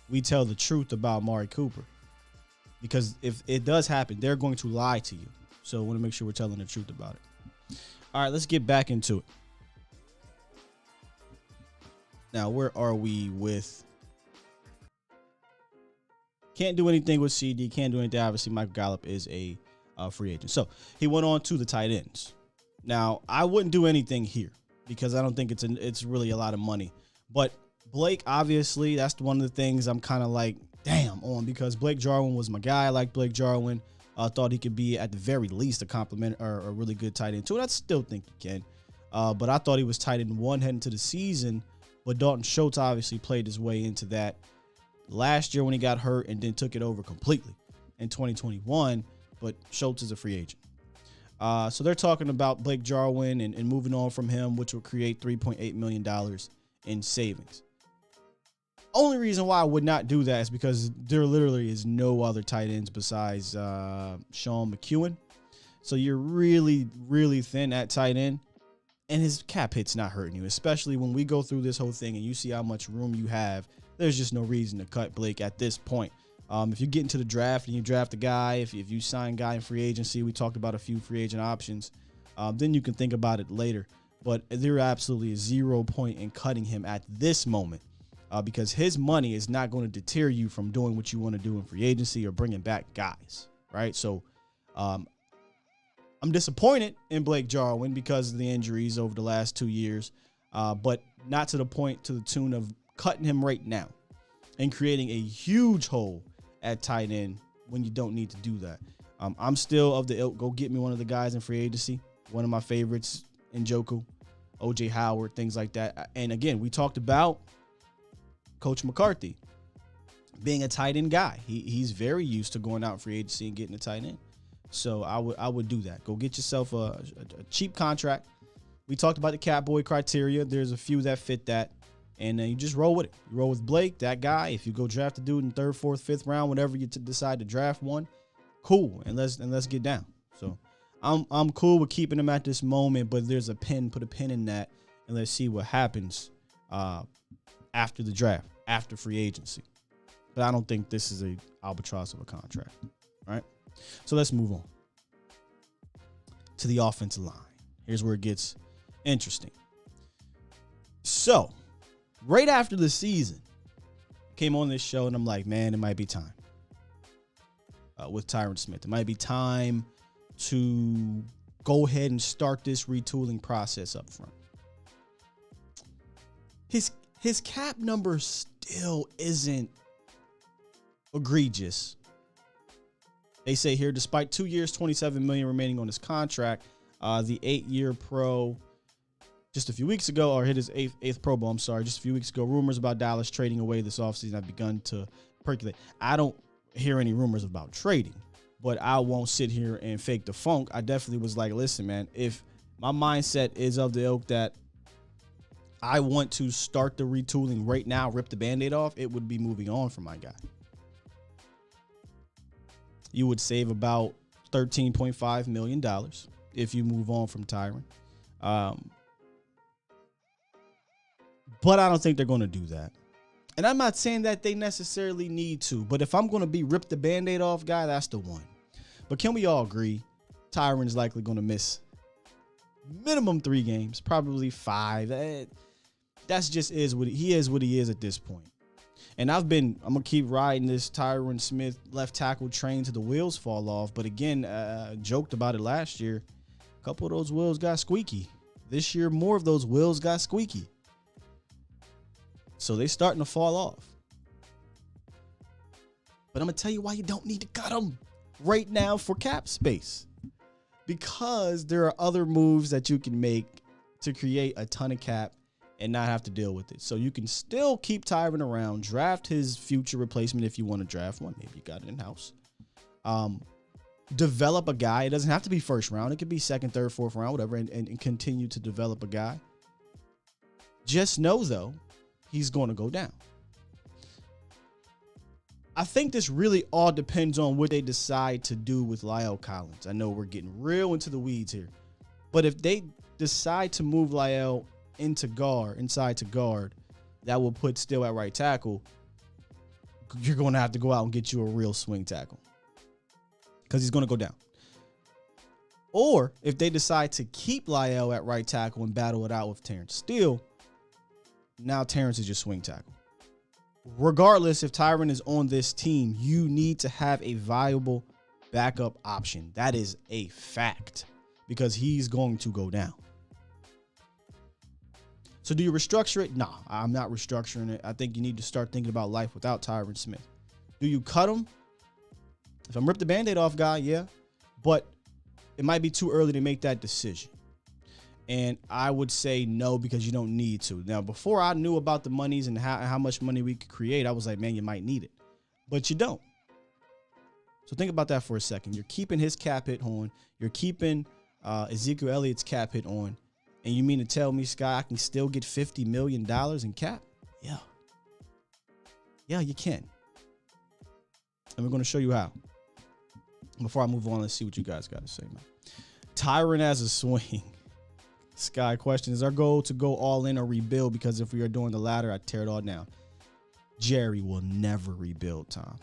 we tell the truth about Amari Cooper. Because if it does happen, they're going to lie to you. So I want to make sure we're telling the truth about it. All right, let's get back into it. Now, where are we with? Can't do anything with CD. Can't do anything. Obviously, Michael Gallup is a free agent. So he went on to the tight ends. Now, I wouldn't do anything here because I don't think it's really a lot of money. But Blake, obviously, that's one of the things I'm kind of like, damn, on, because Blake Jarwin was my guy. I like Blake Jarwin. I thought he could be at the very least a compliment or a really good tight end too. And I still think he can. But I thought he was tight end one heading into the season. But Dalton Schultz obviously played his way into that last year when he got hurt and then took it over completely in 2021. but Schultz is a free agent. So they're talking about Blake Jarwin and moving on from him, which will create $3.8 million in savings. Only reason why I would not do that is because there literally is no other tight ends besides Sean McEwen. So you're really, really thin at tight end. And his cap hit's not hurting you, especially when we go through this whole thing and you see how much room you have. There's just no reason to cut Blake at this point. If you get into the draft and you draft a guy, if you sign a guy in free agency, we talked about a few free agent options, then you can think about it later. But there absolutely is 0 point in cutting him at this moment because his money is not going to deter you from doing what you want to do in free agency or bringing back guys, right? So I'm disappointed in Blake Jarwin because of the injuries over the last 2 years, but not to the tune of cutting him right now and creating a huge hole at tight end when you don't need to do that. I'm still of the ilk. Go get me one of the guys in free agency. One of my favorites, Njoku, OJ Howard, things like that. And again, we talked about Coach McCarthy being a tight end guy. He's very used to going out in free agency and getting a tight end. So I would do that. Go get yourself a cheap contract. We talked about the Catboy criteria. There's a few that fit that. And then you just roll with it. You roll with Blake, that guy. If you go draft a dude in 3rd, 4th, 5th round, whenever you decide to draft one, cool. And let's get down. So I'm cool with keeping him at this moment, but there's a pin. Put a pin in that, and let's see what happens after the draft, after free agency. But I don't think this is a albatross of a contract. All right. So let's move on to the offensive line. Here's where it gets interesting. So, right after the season, I came on this show and I'm like, man, it might be time with Tyron Smith. It might be time to go ahead and start this retooling process up front. His cap number still isn't egregious. They say here, despite 2 years, $27 million remaining on his contract, the 8-year pro just a few weeks ago, or hit his eighth Pro Bowl, just a few weeks ago, rumors about Dallas trading away this offseason have begun to percolate. I don't hear any rumors about trading, but I won't sit here and fake the funk. I definitely was like, listen, man, if my mindset is of the ilk that I want to start the retooling right now, rip the Band-Aid off, it would be moving on from my guy. You would save about $13.5 million if you move on from Tyron. But I don't think they're going to do that. And I'm not saying that they necessarily need to, but if I'm going to be rip the Band-Aid off guy, that's the one. But can we all agree Tyron is likely going to miss minimum 3 games, probably 5. That's just what he is at this point. And I'm going to keep riding this Tyron Smith left tackle train till the wheels fall off. But again, joked about it last year. A couple of those wheels got squeaky. This year, more of those wheels got squeaky. So they're starting to fall off. But I'm going to tell you why you don't need to cut them right now for cap space. Because there are other moves that you can make to create a ton of cap and not have to deal with it. So you can still keep Tyron around, draft his future replacement if you want to draft one. Maybe you got it in-house. Develop a guy. It doesn't have to be 1st round. It could be 2nd, 3rd, 4th round, whatever, and continue to develop a guy. Just know, though, he's going to go down. I think this really all depends on what they decide to do with Lyle Collins. I know we're getting real into the weeds here. But if they decide to move Lyle inside to guard, that will put Still at right tackle. You're going to have to go out and get you a real swing tackle because he's going to go down. Or if they decide to keep Lyle at right tackle and battle it out with Terrence Steele, now Terrence is your swing tackle. Regardless, if Tyron is on this team, you need to have a viable backup option. That is a fact because he's going to go down. So do you restructure it? Nah, I'm not restructuring it. I think you need to start thinking about life without Tyron Smith. Do you cut him? If I'm rip the Band-Aid off guy, yeah. But it might be too early to make that decision. And I would say no because you don't need to. Now, before I knew about the monies and how much money we could create, I was like, man, you might need it. But you don't. So think about that for a second. You're keeping his cap hit on. You're keeping Ezekiel Elliott's cap hit on. And you mean to tell me, Sky, I can still get $50 million in cap? Yeah. Yeah, you can. And we're going to show you how. Before I move on, let's see what you guys got to say, man. Tyron as a swing. Sky question, is our goal to go all in or rebuild? Because if we are doing the latter, I tear it all down. Jerry will never rebuild, Tom.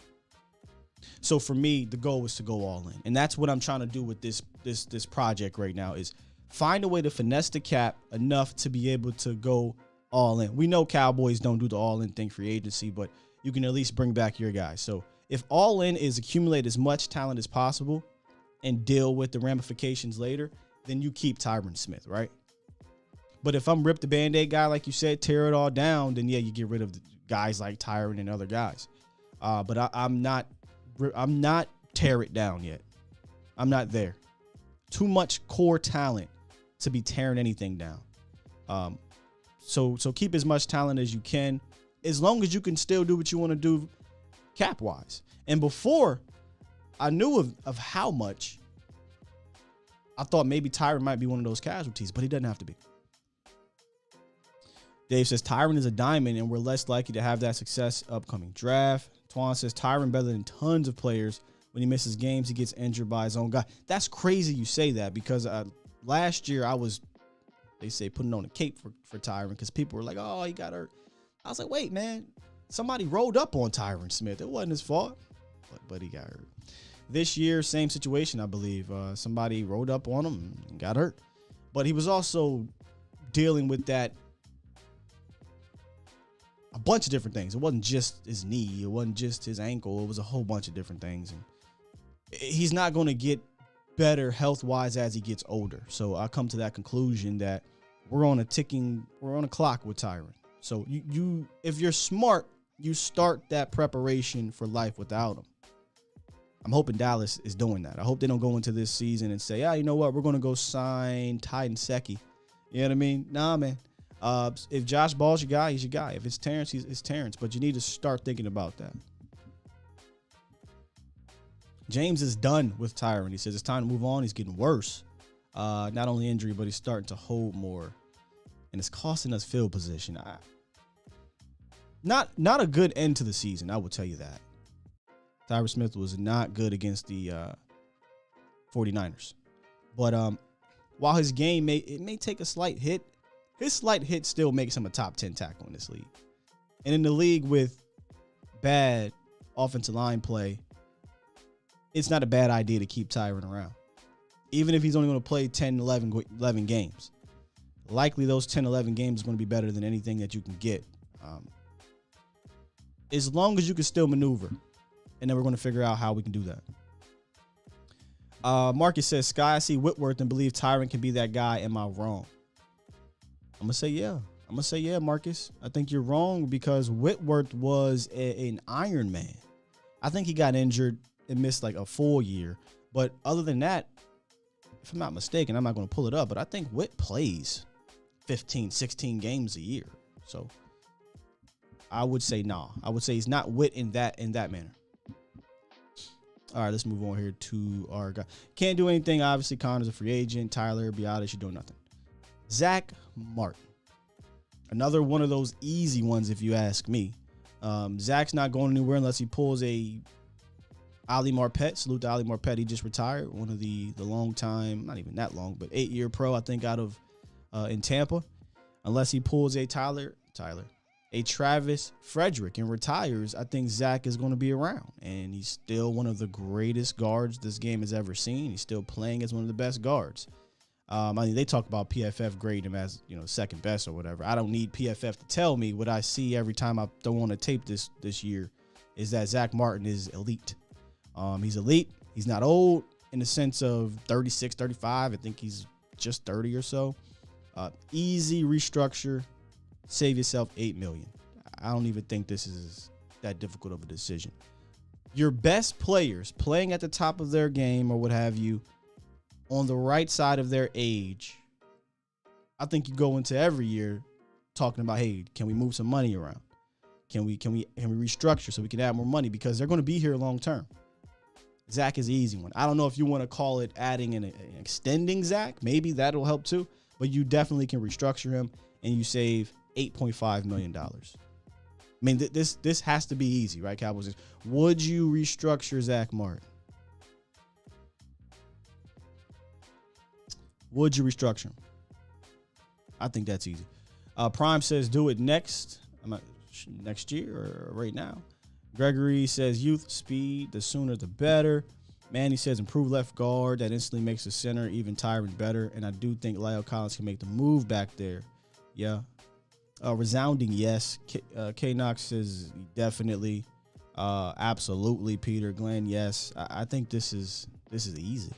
So for me, the goal is to go all in. And that's what I'm trying to do with this project right now, is find a way to finesse the cap enough to be able to go all in. We know Cowboys don't do the all in thing free agency, but you can at least bring back your guys. So if all in is accumulate as much talent as possible and deal with the ramifications later, then you keep Tyron Smith, right? But if I'm rip the Band-Aid guy, like you said, tear it all down, then yeah, you get rid of the guys like Tyron and other guys. But I'm not tear it down yet. I'm not there. Too much core talent to be tearing anything down. So keep as much talent as you can, as long as you can still do what you want to do cap wise. And before I knew of how much, I thought maybe Tyron might be one of those casualties, but he doesn't have to be. Dave says Tyron is a diamond and we're less likely to have that success upcoming draft. Twan says Tyron better than tons of players. When he misses games, he gets injured by his own guy. That's crazy you say that, because last year I was, they say, putting on a cape for Tyron because people were like, oh, he got hurt. I was like, wait, man, somebody rolled up on Tyron Smith. It wasn't his fault, but he got hurt. This year, same situation, I believe. Somebody rolled up on him and got hurt. But he was also dealing with that, a bunch of different things. It wasn't just his knee. It wasn't just his ankle. It was a whole bunch of different things. And he's not going to get better health-wise as he gets older. So I come to that conclusion that we're on a clock with Tyron. So you if you're smart, you start that preparation for life without him. I'm hoping Dallas is doing that. I hope they don't go into this season and say, you know what, we're going to go sign Tyden Secchi. You know what I mean? Nah, man. If Josh Ball's your guy, he's your guy. If it's Terrence, it's Terrence. But you need to start thinking about that. James is done with Tyron. He says it's time to move on. He's getting worse. Not only injury, but he's starting to hold more. And it's costing us field position. Not a good end to the season, I will tell you that. Tyron Smith was not good against the 49ers. But while his game may take a slight hit, his slight hit still makes him a top 10 tackle in this league. And in the league with bad offensive line play, it's not a bad idea to keep Tyron around. Even if he's only going to play 10, 11 games. Likely those 10, 11 games are going to be better than anything that you can get. As long as you can still maneuver. And then we're going to figure out how we can do that. Marcus says, Sky, I see Whitworth and believe Tyron can be that guy. Am I wrong? I'm going to say yeah. Marcus. I think you're wrong because Whitworth was an Iron Man. I think he got injured and missed like a full year. But other than that, if I'm not mistaken, I'm not going to pull it up, but I think Whit plays 15, 16 games a year. So I would say nah. I would say he's not Whit in that manner. All right, let's move on here to our guy. Can't do anything. Obviously, Connor's a free agent. Tyler, Biadasz, you're doing nothing. Zach Martin. Another one of those easy ones, if you ask me. Zach's not going anywhere unless he pulls a Ali Marpet. Salute to Ali Marpet. He just retired. One of the long time, not even that long, but 8-year pro, I think, out of in Tampa. Unless he pulls a a Travis Frederick and retires, I think Zach is going to be around. And he's still one of the greatest guards this game has ever seen. He's still playing as one of the best guards. I mean, they talk about PFF grading him as, second best or whatever. I don't need PFF to tell me. What I see every time I throw on a tape this year is that Zach Martin is elite. He's elite. He's not old in the sense of 36, 35. I think he's just 30 or so. Easy restructure. Save yourself $8 million. I don't even think this is that difficult of a decision. Your best players playing at the top of their game or what have you, on the right side of their age, I think you go into every year talking about, hey, can we move some money around? Can we restructure so we can add more money? Because they're going to be here long term. Zach is an easy one. I don't know if you want to call it adding and extending Zach. Maybe that'll help too. But you definitely can restructure him and you save $8.5 million. I mean, this has to be easy, right, Cowboys? Would you restructure Zach Martin? Would you restructure him? I think that's easy. Prime says do it next year or right now. Gregory says youth, speed, the sooner the better. Manny says improve left guard. That instantly makes the center even Tyron better. And I do think Lyle Collins can make the move back there. Yeah. Resounding yes. K Knox says definitely. Absolutely, Peter. Glenn, yes. I think this is easy.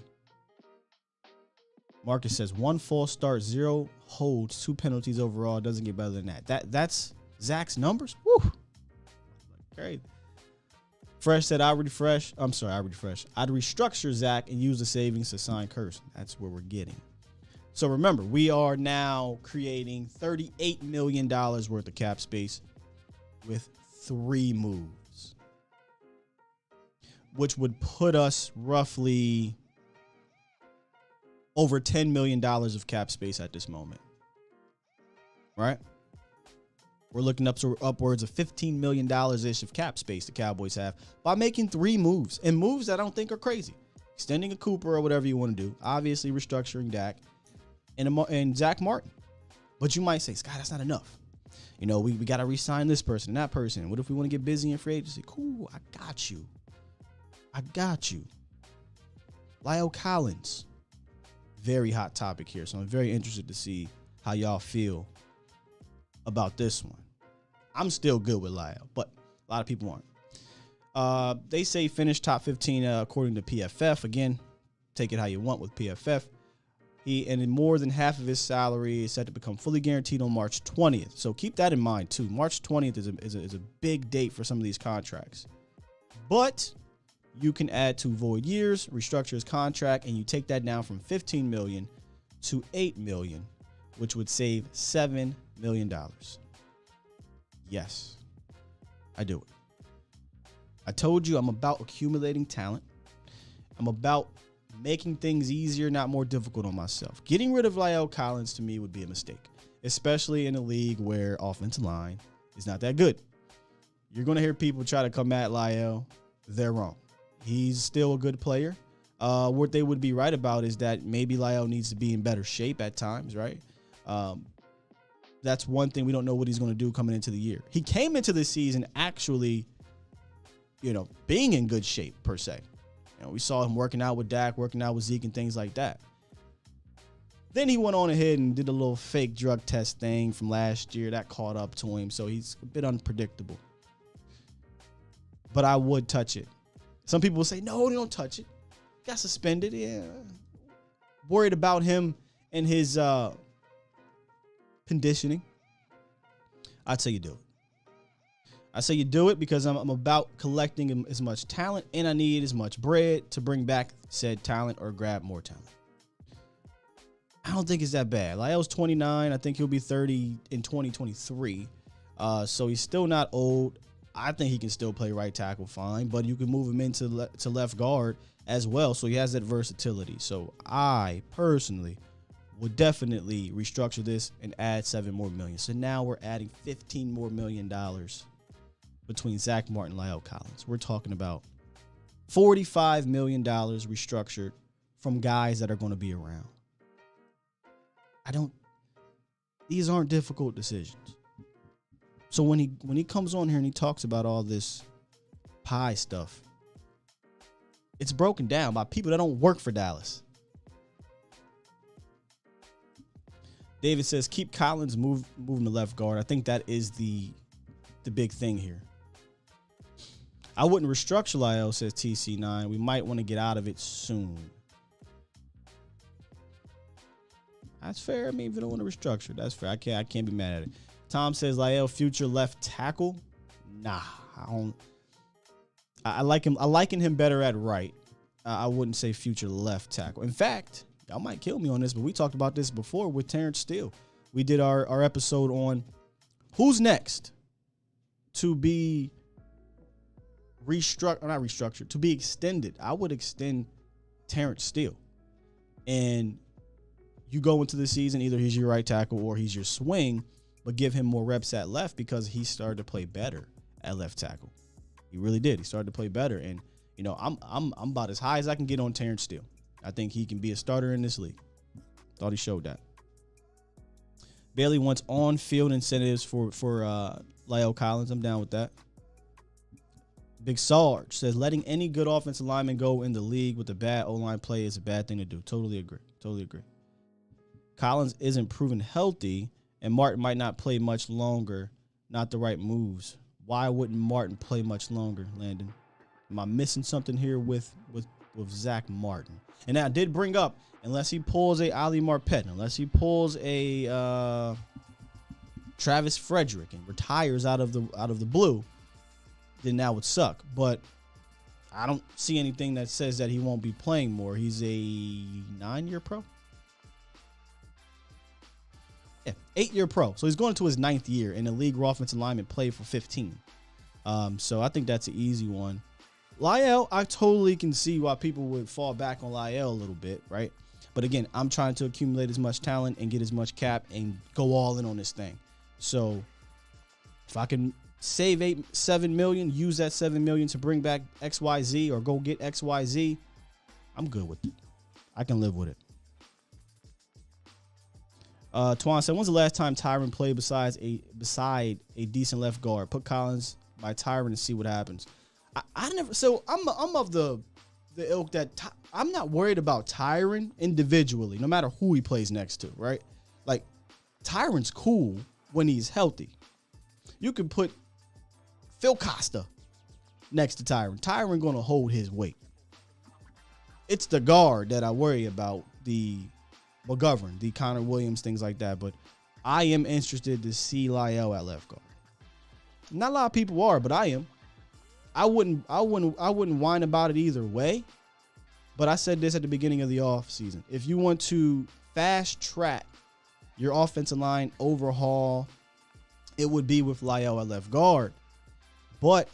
Marcus says 1 false start, 0 holds, 2 penalties overall. Doesn't get better than that. That's Zach's numbers. Woo. Great. Fresh said I'd restructure Zach and use the savings to sign Kirsten. That's where we're getting. So remember, we are now creating $38 million worth of cap space with 3 moves, which would put us roughly over $10 million of cap space at this moment, right? We're looking up to upwards of $15 million-ish of cap space the Cowboys have by making 3 moves, and moves that I don't think are crazy. Extending a Cooper or whatever you want to do. Obviously, restructuring Dak and Zach Martin. But you might say, Scott, that's not enough. You know, we got to re-sign this person and that person. What if we want to get busy in free agency? Cool, I got you. Lyle Collins. Very hot topic here, so I'm very interested to see how y'all feel about this one. I'm still good with Lyle, but a lot of people aren't. They say finish top 15 according to PFF. Again, take it how you want with PFF. And more than half of his salary is set to become fully guaranteed on March 20th. So keep that in mind too. March 20th is a big date for some of these contracts. But you can add 2 void years, restructure his contract, and you take that down from $15 million to $8 million, which would save $7 million. Yes, I do it. I told you I'm about accumulating talent. I'm about making things easier, not more difficult on myself. Getting rid of Lyle Collins to me would be a mistake, especially in a league where offensive line is not that good. You're going to hear people try to come at Lyle. They're wrong. He's still a good player. What they would be right about is that maybe Lyle needs to be in better shape at times, right? That's one thing. We don't know what he's going to do coming into the year. He came into the season actually, being in good shape per se. We saw him working out with Dak, working out with Zeke and things like that. Then he went on ahead and did a little fake drug test thing from last year. That caught up to him, so he's a bit unpredictable. But I would touch it. Some people will say, no, don't touch it. Got suspended. Yeah. Worried about him and his conditioning. I'd say you do it. I say you do it because I'm about collecting as much talent and I need as much bread to bring back said talent or grab more talent. I don't think it's that bad. Lyle's 29. I think he'll be 30 in 2023. So he's still not old. I think he can still play right tackle fine, but you can move him into to left guard as well. So he has that versatility. So I personally would definitely restructure this and add $7 more million. So now we're adding $15 more million between Zach Martin and Lyle Collins. We're talking about $45 million restructured from guys that are going to be around. These aren't difficult decisions. So when he comes on here and he talks about all this pie stuff, it's broken down by people that don't work for Dallas. David says, keep Collins, move him to left guard. I think that is the big thing here. I wouldn't restructure Lyle, says TC9. We might want to get out of it soon. That's fair. I mean, if you don't want to restructure, that's fair. I can't be mad at it. Tom says Lyle future left tackle. Nah, I don't. I like him. I liken him better at right. I wouldn't say future left tackle. In fact, y'all might kill me on this, but we talked about this before with Terrence Steele. We did our episode on who's next to be to be extended, I would extend Terrence Steele. And you go into the season, either he's your right tackle or he's your swing, but give him more reps at left because he started to play better at left tackle. He really did. He started to play better. And, you know, I'm about as high as I can get on Terrence Steele. I think he can be a starter in this league. Thought he showed that. Bailey wants on-field incentives for La'el Collins. I'm down with that. Big Sarge says letting any good offensive lineman go in the league with a bad O-line play is a bad thing to do. Totally agree. Collins isn't proven healthy, and Martin might not play much longer. Not the right moves. Why wouldn't Martin play much longer, Landon? Am I missing something here with Zach Martin? And I did bring up, unless he pulls a Ali Marpet, unless he pulls a Travis Frederick and retires out of the blue, then that would suck. But I don't see anything that says that he won't be playing more. He's a 9-year pro. Yeah, 8-year pro. So he's going into his 9th year, and the league raw offensive lineman played for 15. So I think that's an easy one. La'el, I totally can see why people would fall back on La'el a little bit, right? But again, I'm trying to accumulate as much talent and get as much cap and go all in on this thing. So if I can save $7 million, use that $7 million to bring back XYZ or go get XYZ, I'm good with it. I can live with it. Twan said, when's the last time Tyron played beside a decent left guard? Put Collins by Tyron and see what happens. I never. So I'm of the ilk that I'm not worried about Tyron individually, no matter who he plays next to, right? Like Tyron's cool when he's healthy. You can put Phil Costa next to Tyron. Tyron gonna hold his weight. It's the guard that I worry about, the McGovern, the Connor Williams, things like that. But I am interested to see La'el at left guard. Not a lot of people are, but I am. I wouldn't whine about it either way. But I said this at the beginning of the offseason. If you want to fast track your offensive line overhaul, it would be with La'el at left guard. But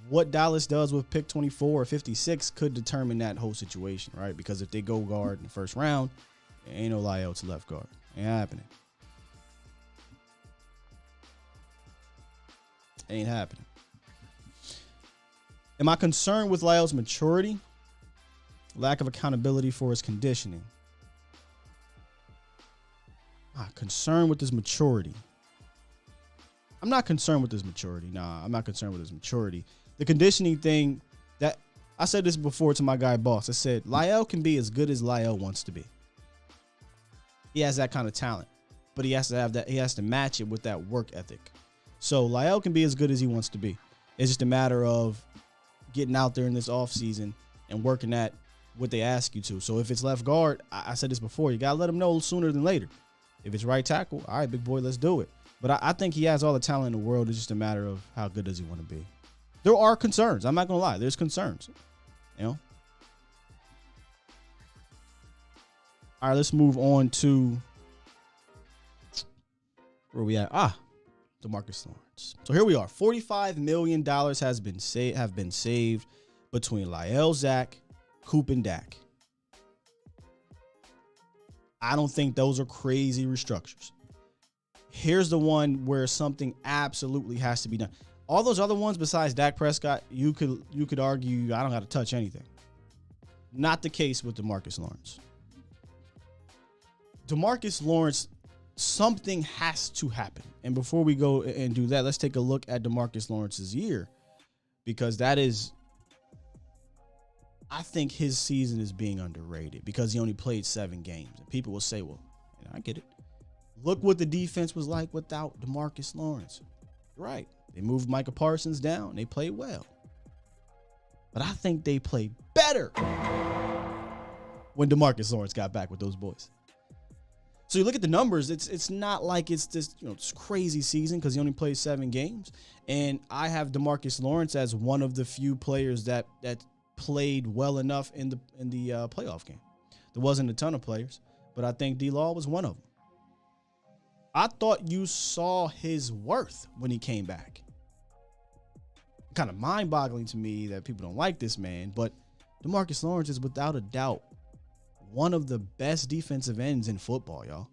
what Dallas does with pick 24 or 56 could determine that whole situation, right? Because if they go guard in the first round, there ain't no La'el to left guard. Ain't happening. Ain't happening. Am I concerned with La'el's maturity? Lack of accountability for his conditioning. Concerned with his maturity. I'm not concerned with his maturity. Nah, I'm not concerned with his maturity. The conditioning thing, that I said this before to my guy boss. I said La'el can be as good as La'el wants to be. He has that kind of talent, but he has to have that. He has to match it with that work ethic. So La'el can be as good as he wants to be. It's just a matter of getting out there in this offseason and working at what they ask you to. So if it's left guard, I said this before, you got to let him know sooner than later. If it's right tackle, all right, big boy, let's do it. But I think he has all the talent in the world. It's just a matter of how good does he want to be. There are concerns. I'm not going to lie. There's concerns. You know? All right, let's move on to where we at. DeMarcus Lawrence. So here we are. $45 million have been saved between La'el, Zach, Coop, and Dak. I don't think those are crazy restructures. Here's the one where something absolutely has to be done. All those other ones besides Dak Prescott, you could argue I don't got to touch anything. Not the case with DeMarcus Lawrence. DeMarcus Lawrence, something has to happen. And before we go and do that, let's take a look at DeMarcus Lawrence's year, because that is, I think his season is being underrated because he only played 7 games. And people will say, well, I get it. Look what the defense was like without DeMarcus Lawrence. Right. They moved Micah Parsons down. They played well. But I think they played better when DeMarcus Lawrence got back with those boys. So you look at the numbers, it's not like it's this, this crazy season because he only played 7 games. And I have DeMarcus Lawrence as one of the few players that played well enough in the playoff game. There wasn't a ton of players, but I think D-Law was one of them. I thought you saw his worth when he came back. kind of mind-boggling to me that people don't like this man, but DeMarcus Lawrence is without a doubt one of the best defensive ends in football, y'all.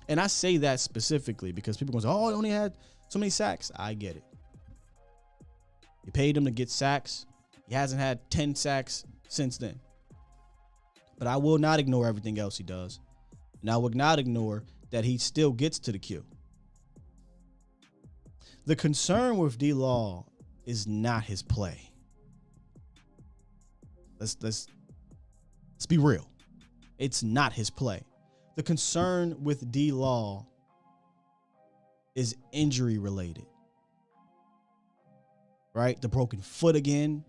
And I say that specifically because people go, oh, he only had so many sacks. I get it. You paid him to get sacks. He hasn't had 10 sacks since then. But I will not ignore everything else he does. And I will not ignore that he still gets to the queue. The concern with D-Law is not his play. Let's be real. It's not his play. The concern with D-Law is injury related. Right? The broken foot again.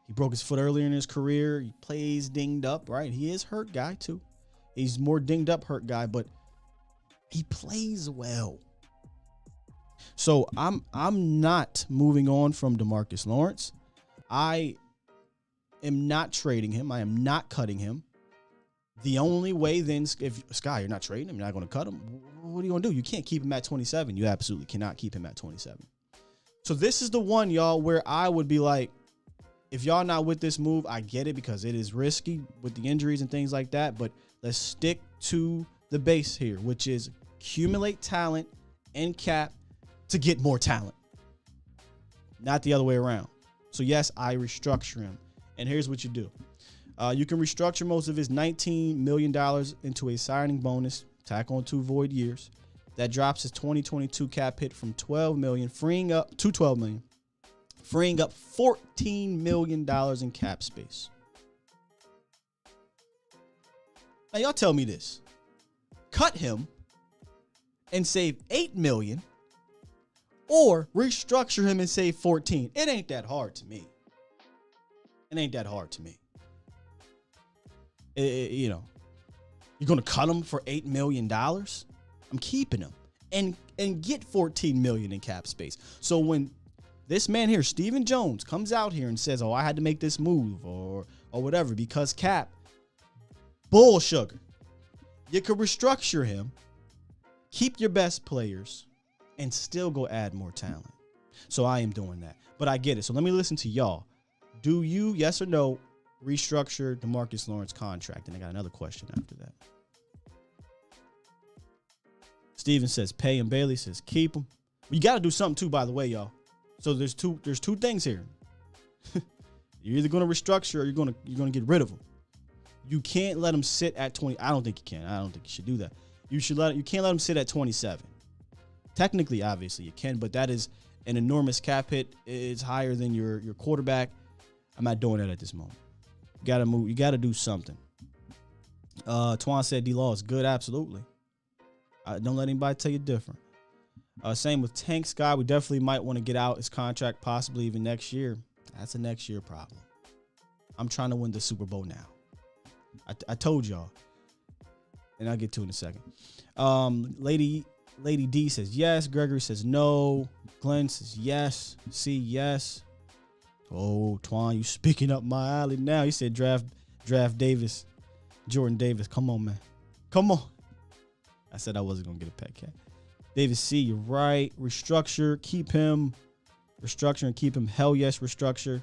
He broke his foot earlier in his career. He plays dinged up, right? He is hurt guy too. He's more dinged up hurt guy, but he plays well. So I'm not moving on from DeMarcus Lawrence. I am not trading him. I am not cutting him. The only way then, if Sky, you're not trading him, you're not going to cut him. What are you going to do? You can't keep him at 27. You absolutely cannot keep him at 27. So this is the one, y'all, where I would be like, if y'all not with this move, I get it because it is risky with the injuries and things like that. But let's stick to the base here, which is accumulate talent and cap to get more talent, not the other way around. So yes, I restructure him. And here's what you do. You can restructure most of his $19 million into a signing bonus, tack on 2 void years. That drops his 2022 cap hit from $12 million, freeing up to $12 million, freeing up $14 million in cap space. Now y'all tell me this. Cut him and save $8 million or restructure him and save 14. It ain't that hard to me. It ain't that hard to me. You know, you're going to cut him for $8 million? I'm keeping him and get 14 million in cap space. So when this man here, Stephen Jones, comes out here and says, oh, I had to make this move or whatever because cap, bull sugar. You could restructure him, keep your best players, and still go add more talent. So I am doing that. But I get it. So let me listen to y'all. Do you, yes or no, restructure DeMarcus Lawrence contract? And I got another question after that. Steven says pay him. Bailey says keep him. You got to do something too, by the way, y'all. So there's two things here. You're either going to restructure or you're going to get rid of him. You can't let him sit at 20. I don't think you can. I don't think you should do that. You can't let him sit at 27. Technically, obviously you can, but that is an enormous cap hit. It's higher than your quarterback. I'm not doing that at this moment. You got to move. You got to do something. Twan said D-Law is good. Absolutely. Don't let anybody tell you different. Same with Tank Scott. We definitely might want to get out his contract, possibly even next year. That's a next year problem. I'm trying to win the Super Bowl now. I told y'all. And I'll get to it in a second. Lady D says yes. Gregory says no. Glenn says yes. C, yes. Oh, Twan, you speaking up my alley now. He said draft Davis. Jordan Davis. Come on, man. Come on. I said I wasn't going to get a pet cat. Davis C, you're right. Restructure. Keep him. Restructure and keep him. Hell yes, restructure.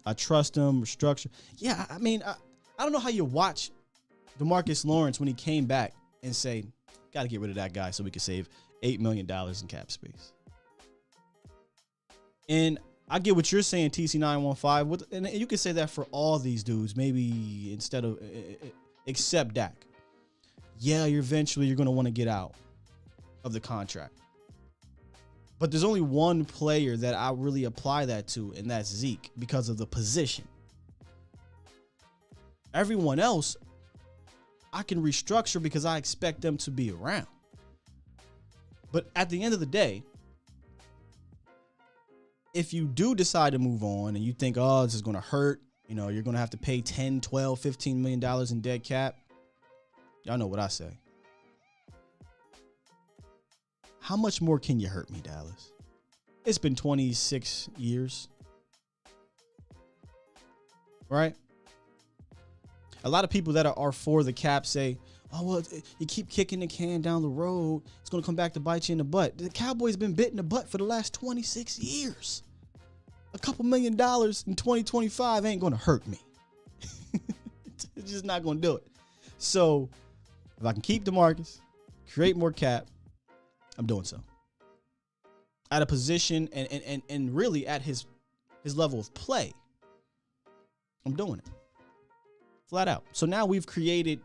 I trust him. Restructure. Yeah, I mean, I don't know how you watch DeMarcus Lawrence when he came back and say, got to get rid of that guy so we can save $8 million in cap space. And I get what you're saying, TC915. And you can say that for all these dudes, maybe except Dak. Yeah, eventually you're going to want to get out of the contract. But there's only one player that I really apply that to, and that's Zeke, because of the position. Everyone else, I can restructure because I expect them to be around. But at the end of the day, if you do decide to move on and you think, oh, this is going to hurt, you're going to have to pay 10, 12, $15 million in dead cap. Y'all know what I say. How much more can you hurt me, Dallas? It's been 26 years. Right? A lot of people that are for the cap say, oh, well, you keep kicking the can down the road, it's going to come back to bite you in the butt. The Cowboys been bit in the butt for the last 26 years. A couple $1 million in 2025 ain't going to hurt me. It's just not going to do it. So if I can keep DeMarcus, create more cap, I'm doing so. At a position and really at his level of play, I'm doing it. Flat out. So now we've created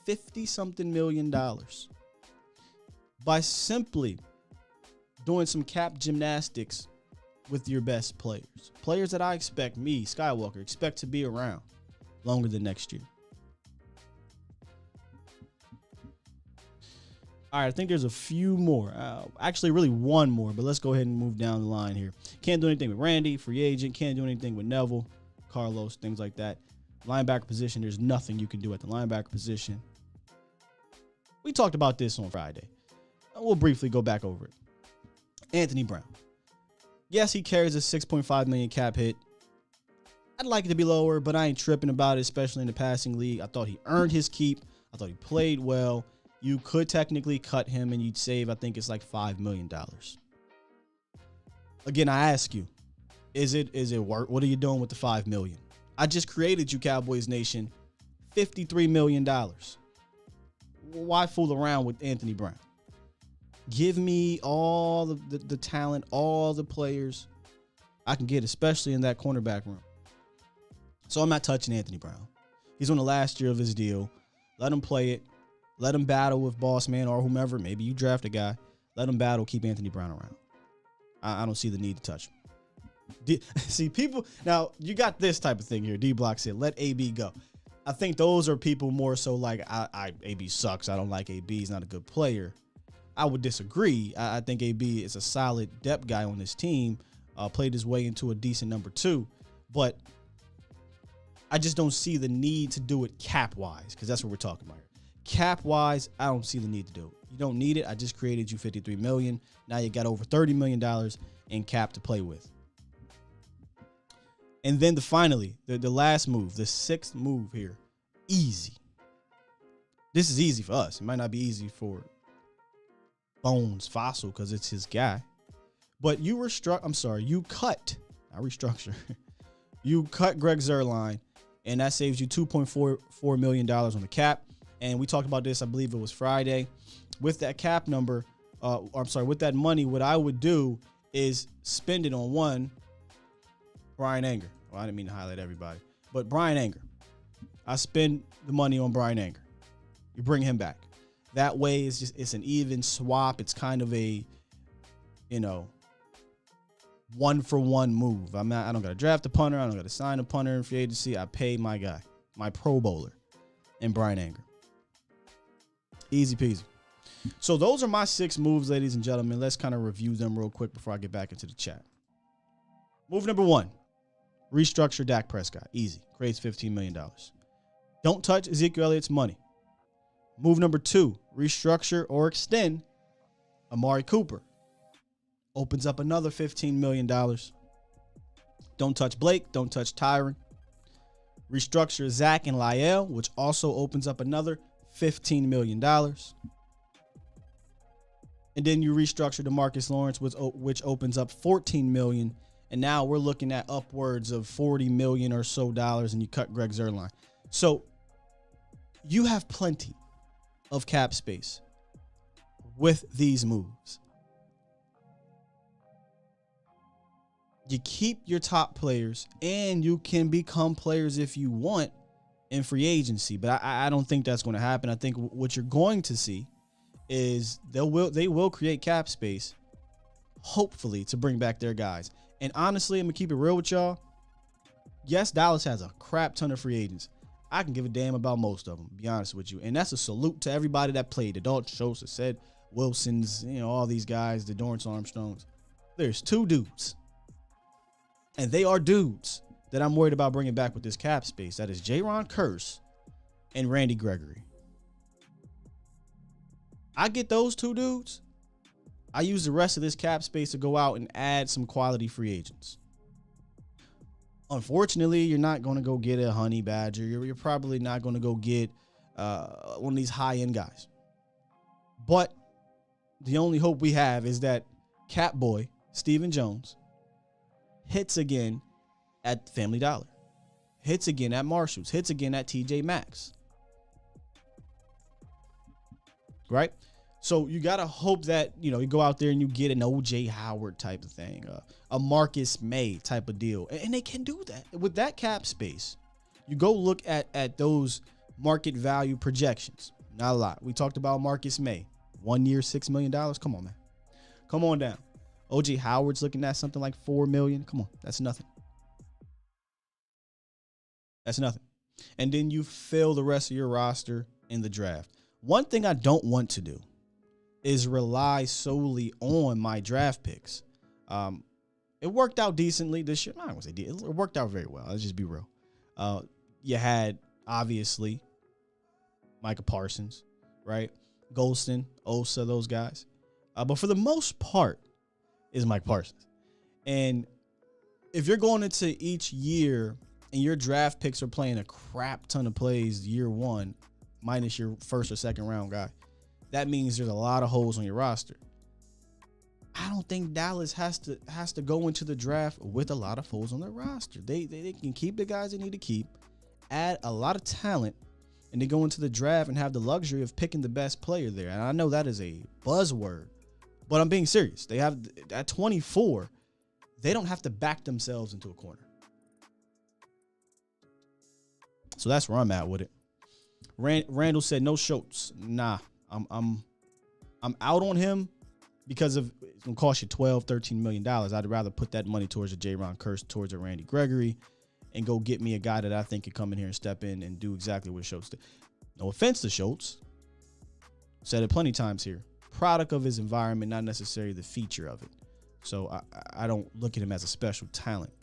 $50-something million by simply doing some cap gymnastics with your best players. Players that I expect, me, Skywalker, expect to be around longer than next year. All right, I think there's a few more. Actually, really one more, but let's go ahead and move down the line here. Can't do anything with Randy, free agent. Can't do anything with Neville, Carlos, things like that. Linebacker position, there's nothing you can do at the linebacker position. We talked about this on Friday. We'll briefly go back over it. Anthony Brown. Yes, he carries a $6.5 million cap hit. I'd like it to be lower, but I ain't tripping about it, especially in the passing league. I thought he earned his keep. I thought he played well. You could technically cut him and you'd save, I think it's like $5 million. Again, I ask you, is it worth? What are you doing with the $5 million? I just created you, Cowboys Nation, $53 million. Why fool around with Anthony Brown? Give me all the talent, all the players I can get, especially in that cornerback room. So I'm not touching Anthony Brown. He's on the last year of his deal. Let him play it. Let him battle with Boss Man or whomever. Maybe you draft a guy. Let him battle. Keep Anthony Brown around. I don't see the need to touch him. See, people, now you got this type of thing here. D-Block said, let AB go. I think those are people more so like, AB sucks. I don't like AB. He's not a good player. I would disagree. I think AB is a solid depth guy on this team. Played his way into a decent number 2. But I just don't see the need to do it cap-wise, because that's what we're talking about here. Cap-wise, I don't see the need to do it. You don't need it. I just created you $53 million. Now you got over $30 million in cap to play with. And then finally, the last move, the 6th move here, easy. This is easy for us. It might not be easy for Bones Fossil because it's his guy. But you cut, not restructure. You cut Greg Zuerlein, and that saves you $2.44 million on the cap. And we talked about this, I believe it was Friday. With that cap number, with that money, what I would do is spend it on one, Brian Anger. Well, I didn't mean to highlight everybody, but Brian Anger. I spend the money on Brian Anger. You bring him back. That way, it's an even swap. It's kind of a, 1-for-1 move. I don't got to draft a punter. I don't got to sign a punter in free agency. I pay my guy, my Pro Bowler, and Brian Anger. Easy peasy. So those are my 6 moves, ladies and gentlemen. Let's kind of review them real quick before I get back into the chat. Move number 1, restructure Dak Prescott. Easy. Creates $15 million. Don't touch Ezekiel Elliott's money. Move number 2, restructure or extend Amari Cooper. Opens up another $15 million. Don't touch Blake. Don't touch Tyron. Restructure Zach and Lyell, which also opens up another $15 million. And then you restructure DeMarcus Lawrence, which opens up $14 million. And now we're looking at upwards of $40 million or so dollars, and you cut Greg Zuerlein. So you have plenty of cap space with these moves. You keep your top players, and you can become players if you want in free agency, but I don't think that's going to happen. I think what you're going to see is they will create cap space, hopefully, to bring back their guys. And honestly, I'm going to keep it real with y'all. Yes, Dallas has a crap ton of free agents. I can give a damn about most of them, to be honest with you. And that's a salute to everybody that played. The Dalton Schultz, the said Wilsons, all these guys, the Dorrance Armstrongs. There's 2 dudes. And they are dudes that I'm worried about bringing back with this cap space. That is Jaron Kearse and Randy Gregory. I get those 2 dudes. I use the rest of this cap space to go out and add some quality free agents. Unfortunately, you're not going to go get a Honey Badger. You're probably not going to go get one of these high-end guys. But the only hope we have is that Catboy, Stephen Jones, hits again at Family Dollar, hits again at Marshall's, hits again at TJ Maxx. Right? So you got to hope that, you go out there and you get an O.J. Howard type of thing, a Marcus May type of deal. And they can do that. With that cap space, you go look at those market value projections. Not a lot. We talked about Marcus May. 1 year, $6 million. Come on, man. Come on down. O.J. Howard's looking at something like $4 million. Come on. That's nothing. That's nothing. And then you fill the rest of your roster in the draft. One thing I don't want to do is rely solely on my draft picks. It worked out decently this year. I'm not going to say it worked out very well. Let's just be real. You had, obviously, Micah Parsons, right? Golston, Osa, those guys. But for the most part, is Mike Parsons. And if you're going into each year and your draft picks are playing a crap ton of plays year one, minus your first or second round guy, that means there's a lot of holes on your roster. I don't think Dallas has to go into the draft with a lot of holes on their roster. They can keep the guys they need to keep, add a lot of talent, and they go into the draft and have the luxury of picking the best player there. And I know that is a buzzword, but I'm being serious. They have, at 24, they don't have to back themselves into a corner. So that's where I'm at with it. Randall said no Schultz. Nah, I'm out on him because of it's gonna cost you $12-13 million. I'd rather put that money towards a J-Ron Curse, towards a Randy Gregory, and go get me a guy that I think could come in here and step in and do exactly what Schultz did. No offense to Schultz. Said it plenty of times here. Product of his environment, not necessarily the feature of it. So I don't look at him as a special talent.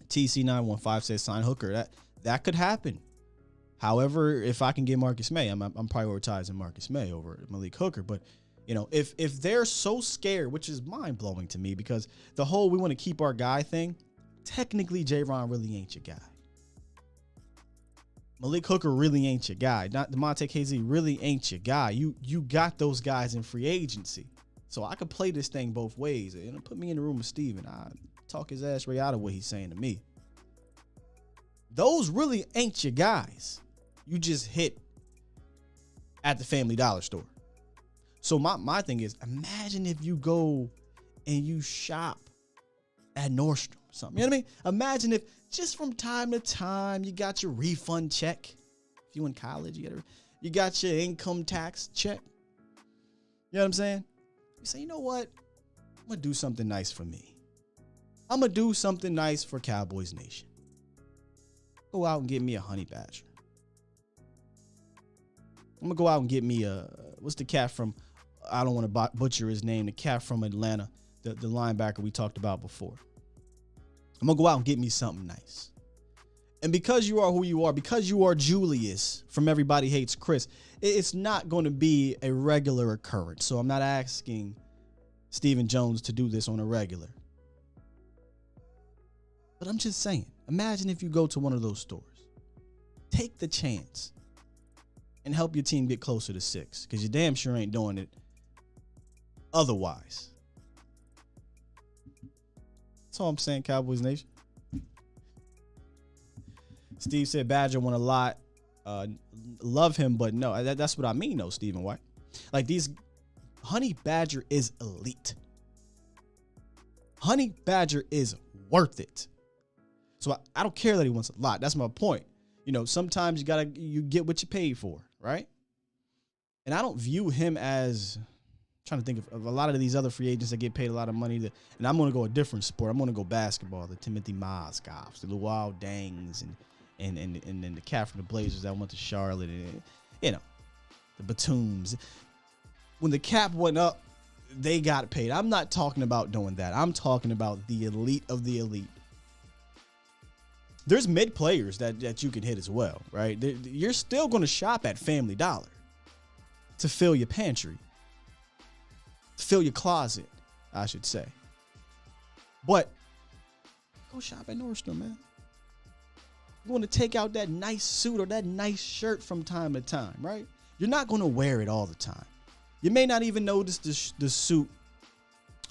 TC915 says sign Hooker. That could happen. However, if I can get Marcus May, I'm prioritizing Marcus May over Malik Hooker. But, if they're so scared, which is mind-blowing to me, because the whole we want to keep our guy thing, technically J-Ron really ain't your guy. Malik Hooker really ain't your guy. Not DeMonte KZ really ain't your guy. You got those guys in free agency. So I could play this thing both ways. And put me in the room with Steven. I talk his ass right out of what he's saying to me. Those really ain't your guys. You just hit at the Family Dollar store. So my thing is, imagine if you go and you shop at Nordstrom or something. You know what I mean? Imagine if just from time to time you got your refund check. If you in college, you got your income tax check. You know what I'm saying? You say, you know what? I'm going to do something nice for me. I'm going to do something nice for Cowboys Nation. Go out and get me a honey badger. I'm going to go out and get me what's the cat from, I don't want to butcher his name, the cat from Atlanta, the linebacker we talked about before. I'm going to go out and get me something nice. And because you are who you are, because you are Julius from Everybody Hates Chris, it's not going to be a regular occurrence. So I'm not asking Stephen Jones to do this on a regular. But I'm just saying, imagine if you go to one of those stores. Take the chance and help your team get closer to 6, because you damn sure ain't doing it otherwise. That's all I'm saying, Cowboys Nation. Steve said Badger won a lot. Love him, but no, that's what I mean, though, Stephen White. Like, Honey Badger is elite. Honey Badger is worth it. So I don't care that he wants a lot. That's my point. Sometimes you get what you paid for, right? And I don't view him as, I'm trying to think of a lot of these other free agents that get paid a lot of money. And I'm going to go a different sport. I'm going to go basketball. The Timothy Mozgovs, the Luau Dangs, and then the cat from the Blazers that went to Charlotte, and the Batums. When the cap went up, they got paid. I'm not talking about doing that. I'm talking about the elite of the elite. There's mid players that you can hit as well, right? You're still going to shop at Family Dollar to fill your pantry, to fill your closet, I should say. But go shop at Nordstrom, man. You want to take out that nice suit or that nice shirt from time to time, right? You're not going to wear it all the time. You may not even notice the suit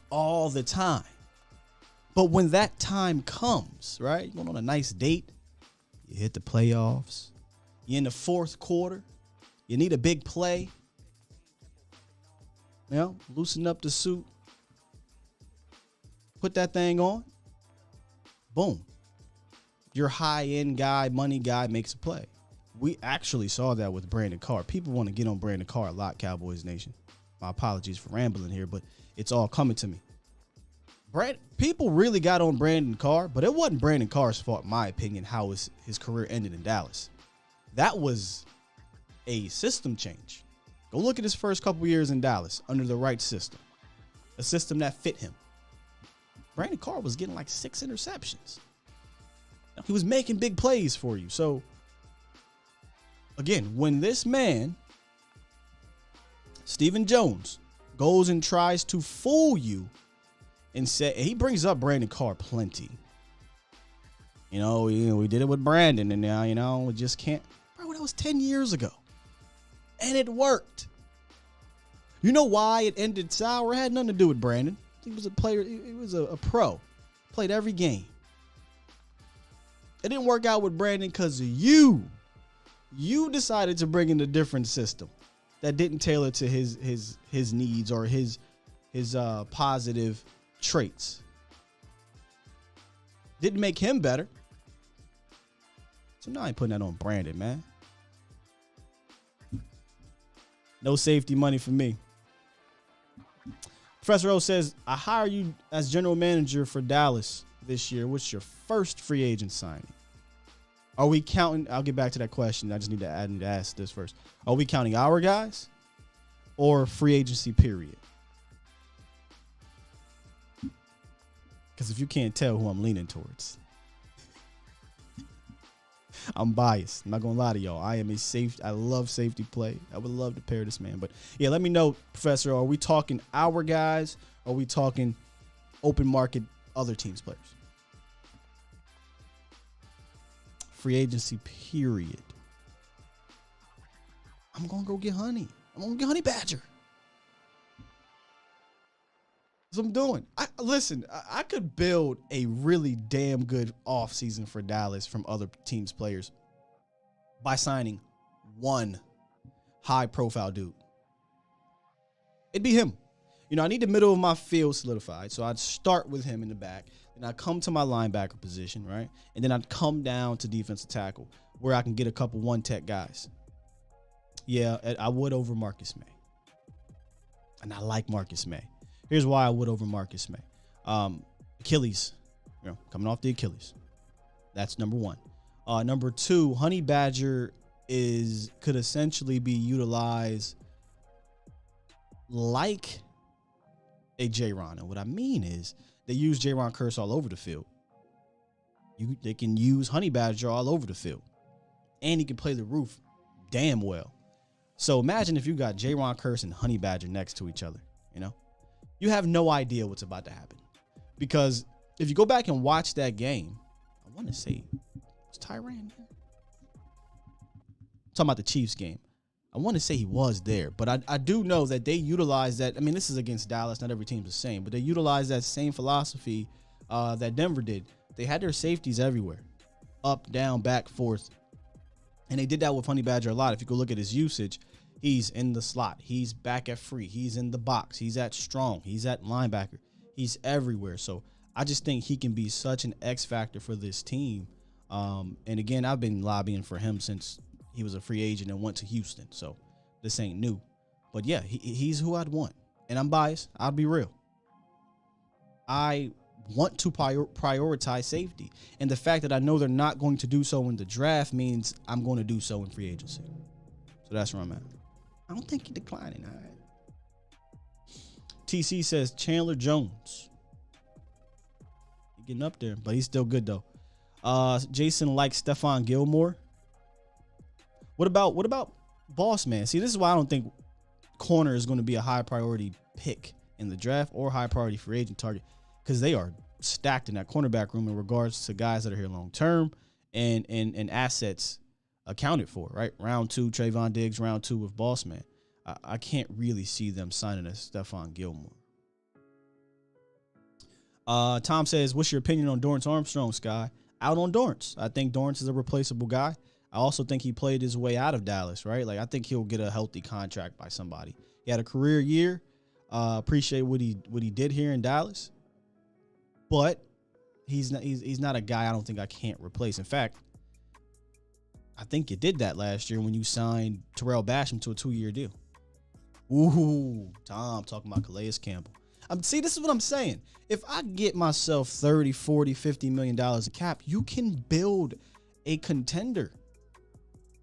all the time. But when that time comes, right? You're going on a nice date. You hit the playoffs. You're in the fourth quarter. You need a big play. You know, loosen up the suit. Put that thing on. Boom. Your high-end guy, money guy makes a play. We actually saw that with Brandon Carr. People want to get on Brandon Carr a lot, Cowboys Nation. My apologies for rambling here, but it's all coming to me. People really got on Brandon Carr, but it wasn't Brandon Carr's fault, in my opinion, how his career ended in Dallas. That was a system change. Go look at his first couple years in Dallas under the right system, a system that fit him. Brandon Carr was getting like 6 interceptions. He was making big plays for you. So, again, when this man, Stephen Jones, goes and tries to fool you and he brings up Brandon Carr plenty. You know, we did it with Brandon, and now, we just can't. Bro, that was 10 years ago. And it worked. You know why it ended sour? It had nothing to do with Brandon. He was a player. He was a pro. Played every game. It didn't work out with Brandon because of you. You decided to bring in a different system that didn't tailor to his needs or his positive traits. Didn't make him better. So now I ain't putting that on Brandon, man. No safety money for me. Professor O says, I hire you as general manager for Dallas this year. What's your first free agent signing? Are we counting? I'll get back to that question. I just need to ask this first. Are we counting our guys or free agency period? Because if you can't tell who I'm leaning towards, I'm biased. I'm not going to lie to y'all. I love safety play. I would love to pair this man. But yeah, let me know, Professor, are we talking our guys? Or are we talking open market other teams' players? Free agency period. I'm going to go get Honey. I'm going to get Honey Badger. That's what I'm doing. Listen, I could build a really damn good offseason for Dallas from other teams' players by signing one high-profile dude. It'd be him. You know, I need the middle of my field solidified, so I'd start with him in the back, and I'd come to my linebacker position, right? And then I'd come down to defensive tackle where I can get a couple one-tech guys. Yeah, I would over Marcus May. And I like Marcus May. Here's why I would over Marcus May. Achilles, coming off the Achilles. That's number one. Number two, Honey Badger could essentially be utilized like a J-Ron. And what I mean is they use J-Ron Curse all over the field. They can use Honey Badger all over the field. And he can play the roof damn well. So imagine if you got J-Ron Curse and Honey Badger next to each other, You have no idea what's about to happen. Because if you go back and watch that game, I want to say, was Tyrann there? I'm talking about the Chiefs game. I want to say he was there. But I do know that they utilize that. I mean, this is against Dallas. Not every team's the same. But they utilize that same philosophy that Denver did. They had their safeties everywhere. Up, down, back, forth. And they did that with Honey Badger a lot. If you go look at his usage, he's in the slot. He's back at free. He's in the box. He's at strong. He's at linebacker. He's everywhere. So I just think he can be such an X factor for this team. And again, I've been lobbying for him since he was a free agent and went to Houston. So this ain't new. But yeah, he's who I'd want. And I'm biased. I'll be real. I want to prioritize safety. And the fact that I know they're not going to do so in the draft means I'm going to do so in free agency. So that's where I'm at. I don't think he's declining. All right. TC says Chandler Jones. He's getting up there, but he's still good though. Jason likes Stephon Gilmore. What about Boss Man? See, this is why I don't think corner is going to be a high priority pick in the draft or high priority free agent target, because they are stacked in that cornerback room in regards to guys that are here long term and assets accounted for, right? Round 2, Trayvon Diggs, round 2 with Bossman. I can't really see them signing a Stephon Gilmore. Tom says, what's your opinion on Dorrance Armstrong, Sky? Out on Dorrance. I think Dorrance is a replaceable guy. I also think he played his way out of Dallas, right? Like, I think he'll get a healthy contract by somebody. He had a career year. Appreciate what he did here in Dallas. But he's not a guy I don't think I can't replace. In fact, I think you did that last year when you signed Terrell Basham to a 2-year deal. Ooh, Tom talking about Calais Campbell. See, this is what I'm saying. If I get myself 30, 40, $50 million of cap, you can build a contender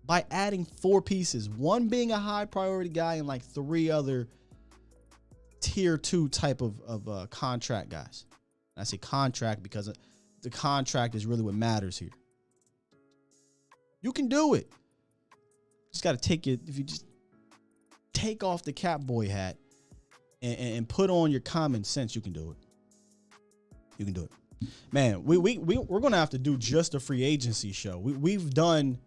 by adding 4 pieces. One being a high priority guy and like 3 other tier 2 type of contract guys. And I say contract because the contract is really what matters here. You can do it. Just got to take it. If you just take off the cap boy hat and put on your common sense, you can do it. You can do it, man. We're gonna have to do just a free agency show. We've done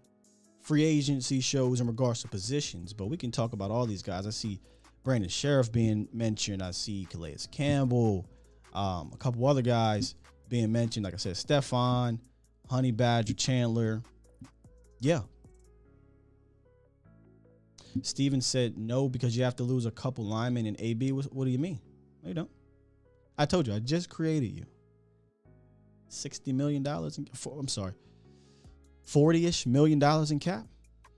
free agency shows in regards to positions, but we can talk about all these guys. I see Brandon Sheriff being mentioned. I see Calais Campbell, a couple other guys being mentioned. Like I said, Stephon, Honey Badger, Chandler. Yeah. Steven said no because you have to lose a couple linemen in AB. What do you mean? No, you don't. I told you, I just created you. $60 million I'm sorry, $40-ish million in cap.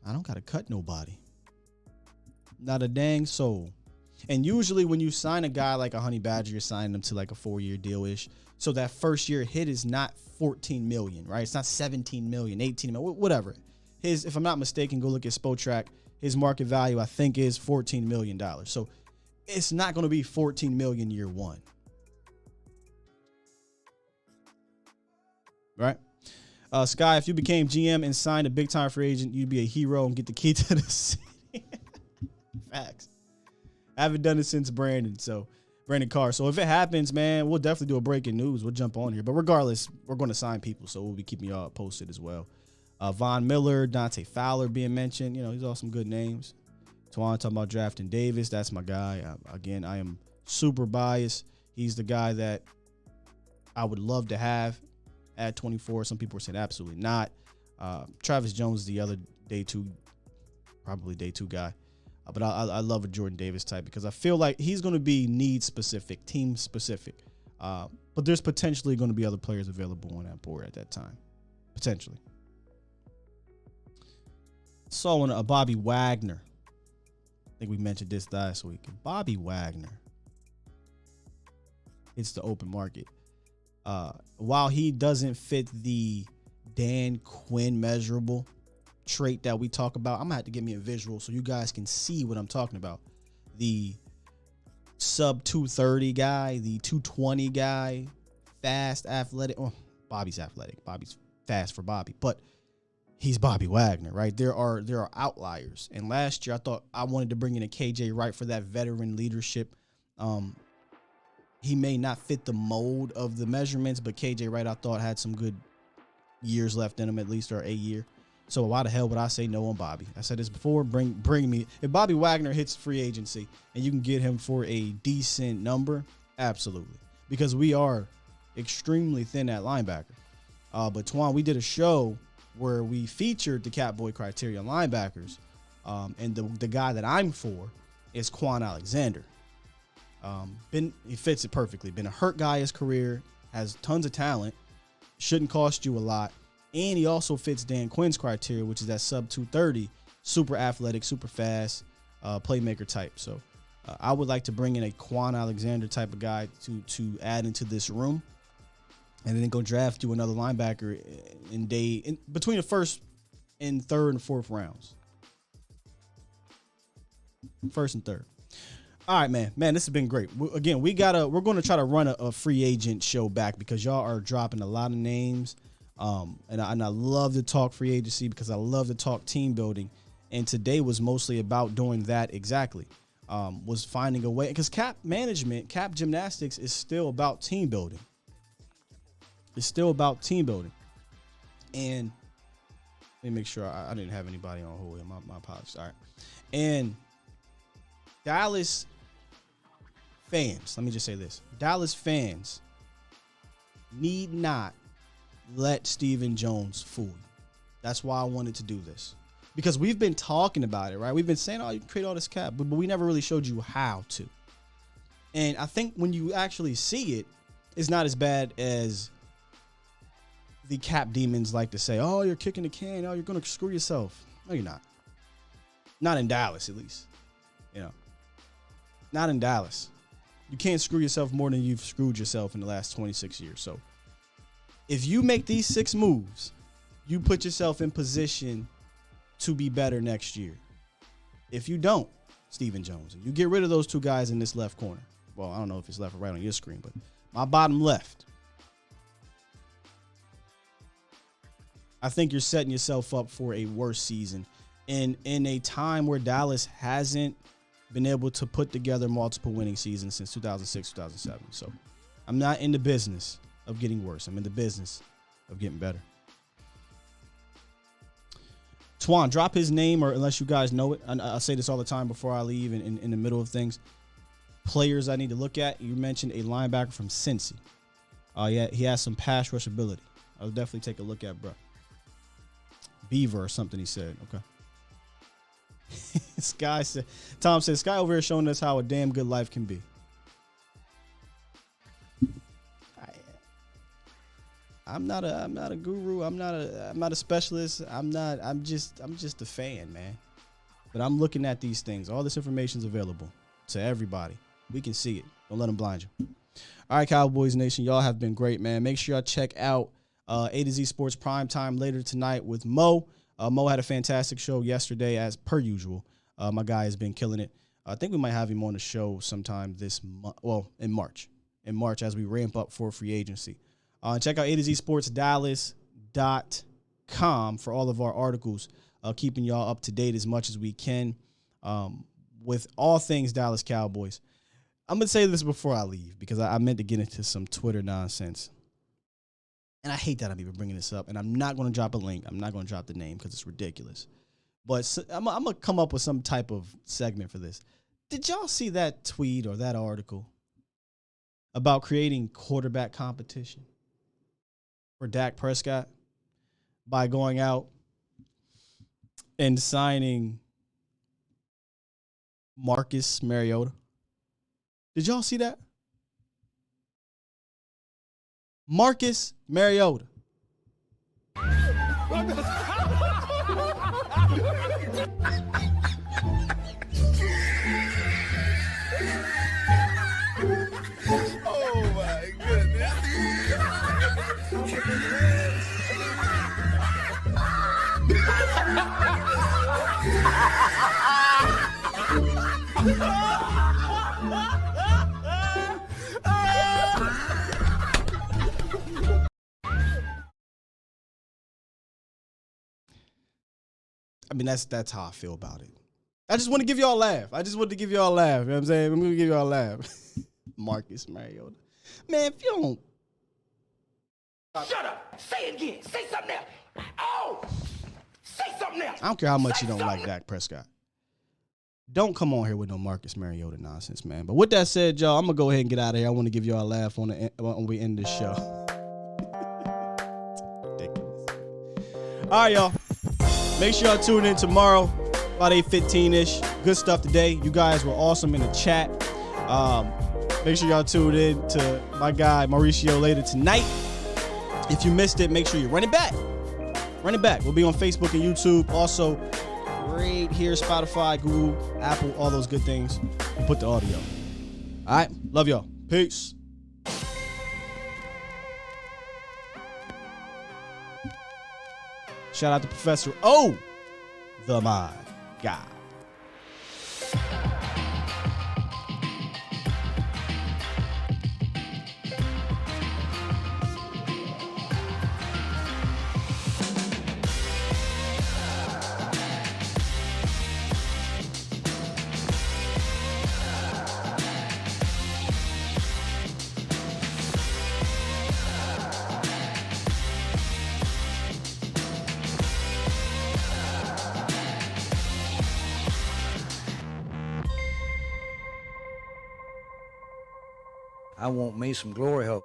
I don't got to cut nobody. Not a dang soul. And usually when you sign a guy like a Honey Badger, you're signing them to like a 4-year deal-ish. So that first year hit is not 14 million, right? It's not 17 million, 18 million, whatever. If I'm not mistaken, go look at Spotrac. His market value, I think, is $14 million. So it's not going to be 14 million year one. Right? Sky, if you became GM and signed a big time free agent, you'd be a hero and get the key to the city. Facts. I haven't done it since Brandon Carr. So if it happens, man, we'll definitely do a breaking news. We'll jump on here. But regardless, we're going to sign people. So we'll be keeping y'all posted as well. Von Miller, Dante Fowler being mentioned. You know, these are all some good names. Twan talking about drafting Davis. That's my guy. Again, I am super biased. He's the guy that I would love to have at 24. Some people are saying absolutely not. Travis Jones is the other probably day two guy. But I love a Jordan Davis type because I feel like he's going to be need specific, team specific. But there's potentially going to be other players available on that board at that time. Potentially. Saw a Bobby Wagner. I think we mentioned this last week. Bobby Wagner. It's the open market. While he doesn't fit the Dan Quinn measurable trait that we talk about, I'm gonna have to get me a visual so you guys can see what I'm talking about. The sub 230 guy, the 220 guy, fast, athletic. Oh, Bobby's athletic. Bobby's fast for Bobby, but he's Bobby Wagner, right? There are outliers. And last year I thought I wanted to bring in a KJ Wright for that veteran leadership. He may not fit the mold of the measurements, but KJ Wright I thought had some good years left in him, at least, or a year. So why the hell would I say no on Bobby? I said this before. Bring me. If Bobby Wagner hits free agency and you can get him for a decent number, absolutely. Because we are extremely thin at linebacker. But Twan, we did a show where we featured the Catboy criteria linebackers. And the guy that I'm for is Quan Alexander. He fits it perfectly. Been a hurt guy his career, has tons of talent, shouldn't cost you a lot. And he also fits Dan Quinn's criteria, which is that sub 230, super athletic, super fast, playmaker type. So I would like to bring in a Quan Alexander type of guy to add into this room, and then go draft you another linebacker in between the first and third and fourth rounds. First and third. All right, man, this has been great. We're going to try to run a free agent show back because y'all are dropping a lot of names. And I love to talk free agency because I love to talk team building. And today was mostly about doing that exactly. Was finding a way, because cap management, cap gymnastics is still about team building. It's still about team building. And Let me make sure I didn't have anybody on hold here. My apologies. All right. And Dallas fans, let me just say this. Dallas fans need not let Stephen Jones fool you. That's why I wanted to do this. Because we've been talking about it, right? We've been saying, oh, you can create all this cap, but we never really showed you how to. And I think when you actually see it, it's not as bad as the cap demons like to say, oh, you're kicking the can. Oh, you're going to screw yourself. No, you're not. Not in Dallas, at least. You know, not in Dallas. You can't screw yourself more than you've screwed yourself in the last 26 years. So if you make these 6 moves, you put yourself in position to be better next year. If you don't, Stephen Jones, you get rid of those 2 guys in this left corner. Well, I don't know if it's left or right on your screen, but my bottom left. I think you're setting yourself up for a worse season. And in a time where Dallas hasn't been able to put together multiple winning seasons since 2006, 2007. So I'm not in the business of getting worse. I'm in the business of getting better. Twan, drop his name, or unless you guys know it. I say this all the time before I leave and in the middle of things. Players I need to look at. You mentioned a linebacker from Cincy. Yeah, he has some pass rush ability. I'll definitely take a look at, bro. Beaver or something he said. Okay. Tom said, Sky over here showing us how a damn good life can be. I'm not a guru. I'm not a specialist. I'm just a fan, man. But I'm looking at these things. All this information is available to everybody. We can see it. Don't let them blind you. All right, Cowboys Nation, y'all have been great, man. Make sure y'all check out A to Z Sports Primetime later tonight with Mo. Mo had a fantastic show yesterday, as per usual. My guy has been killing it. I think we might have him on the show sometime this month. Well, in March. In March, as we ramp up for free agency. Check out A to Z Sports Dallas.com for all of our articles, keeping y'all up to date as much as we can with all things Dallas Cowboys. I'm going to say this before I leave because I meant to get into some Twitter nonsense. And I hate that I'm even bringing this up. And I'm not going to drop a link. I'm not going to drop the name because it's ridiculous. But I'm going to come up with some type of segment for this. Did y'all see that tweet or that article about creating quarterback competition for Dak Prescott by going out and signing Marcus Mariota? Did y'all see that? Marcus Mariota. Oh my goodness. I mean, that's how I feel about it. I just want to give y'all a laugh. You know what I'm saying? I'm going to give y'all a laugh. Marcus Mariota. Man, if you don't. Shut up. Say it again. Say something else. Oh! Say something else. I don't care how much you don't like Dak Prescott. Don't come on here with no Marcus Mariota nonsense, man. But with that said, y'all, I'm going to go ahead and get out of here. I want to give y'all a laugh when we end this show. Ridiculous. All right, y'all. Make sure y'all tune in tomorrow, about 8:15-ish. Good stuff today. You guys were awesome in the chat. Make sure y'all tune in to my guy, Mauricio, later tonight. If you missed it, make sure you run it back. Run it back. We'll be on Facebook and YouTube. Also, right here, Spotify, Google, Apple, all those good things. We'll put the audio. All right. Love y'all. Peace. Shout out to Professor O, the my guy. I want me some glory hole.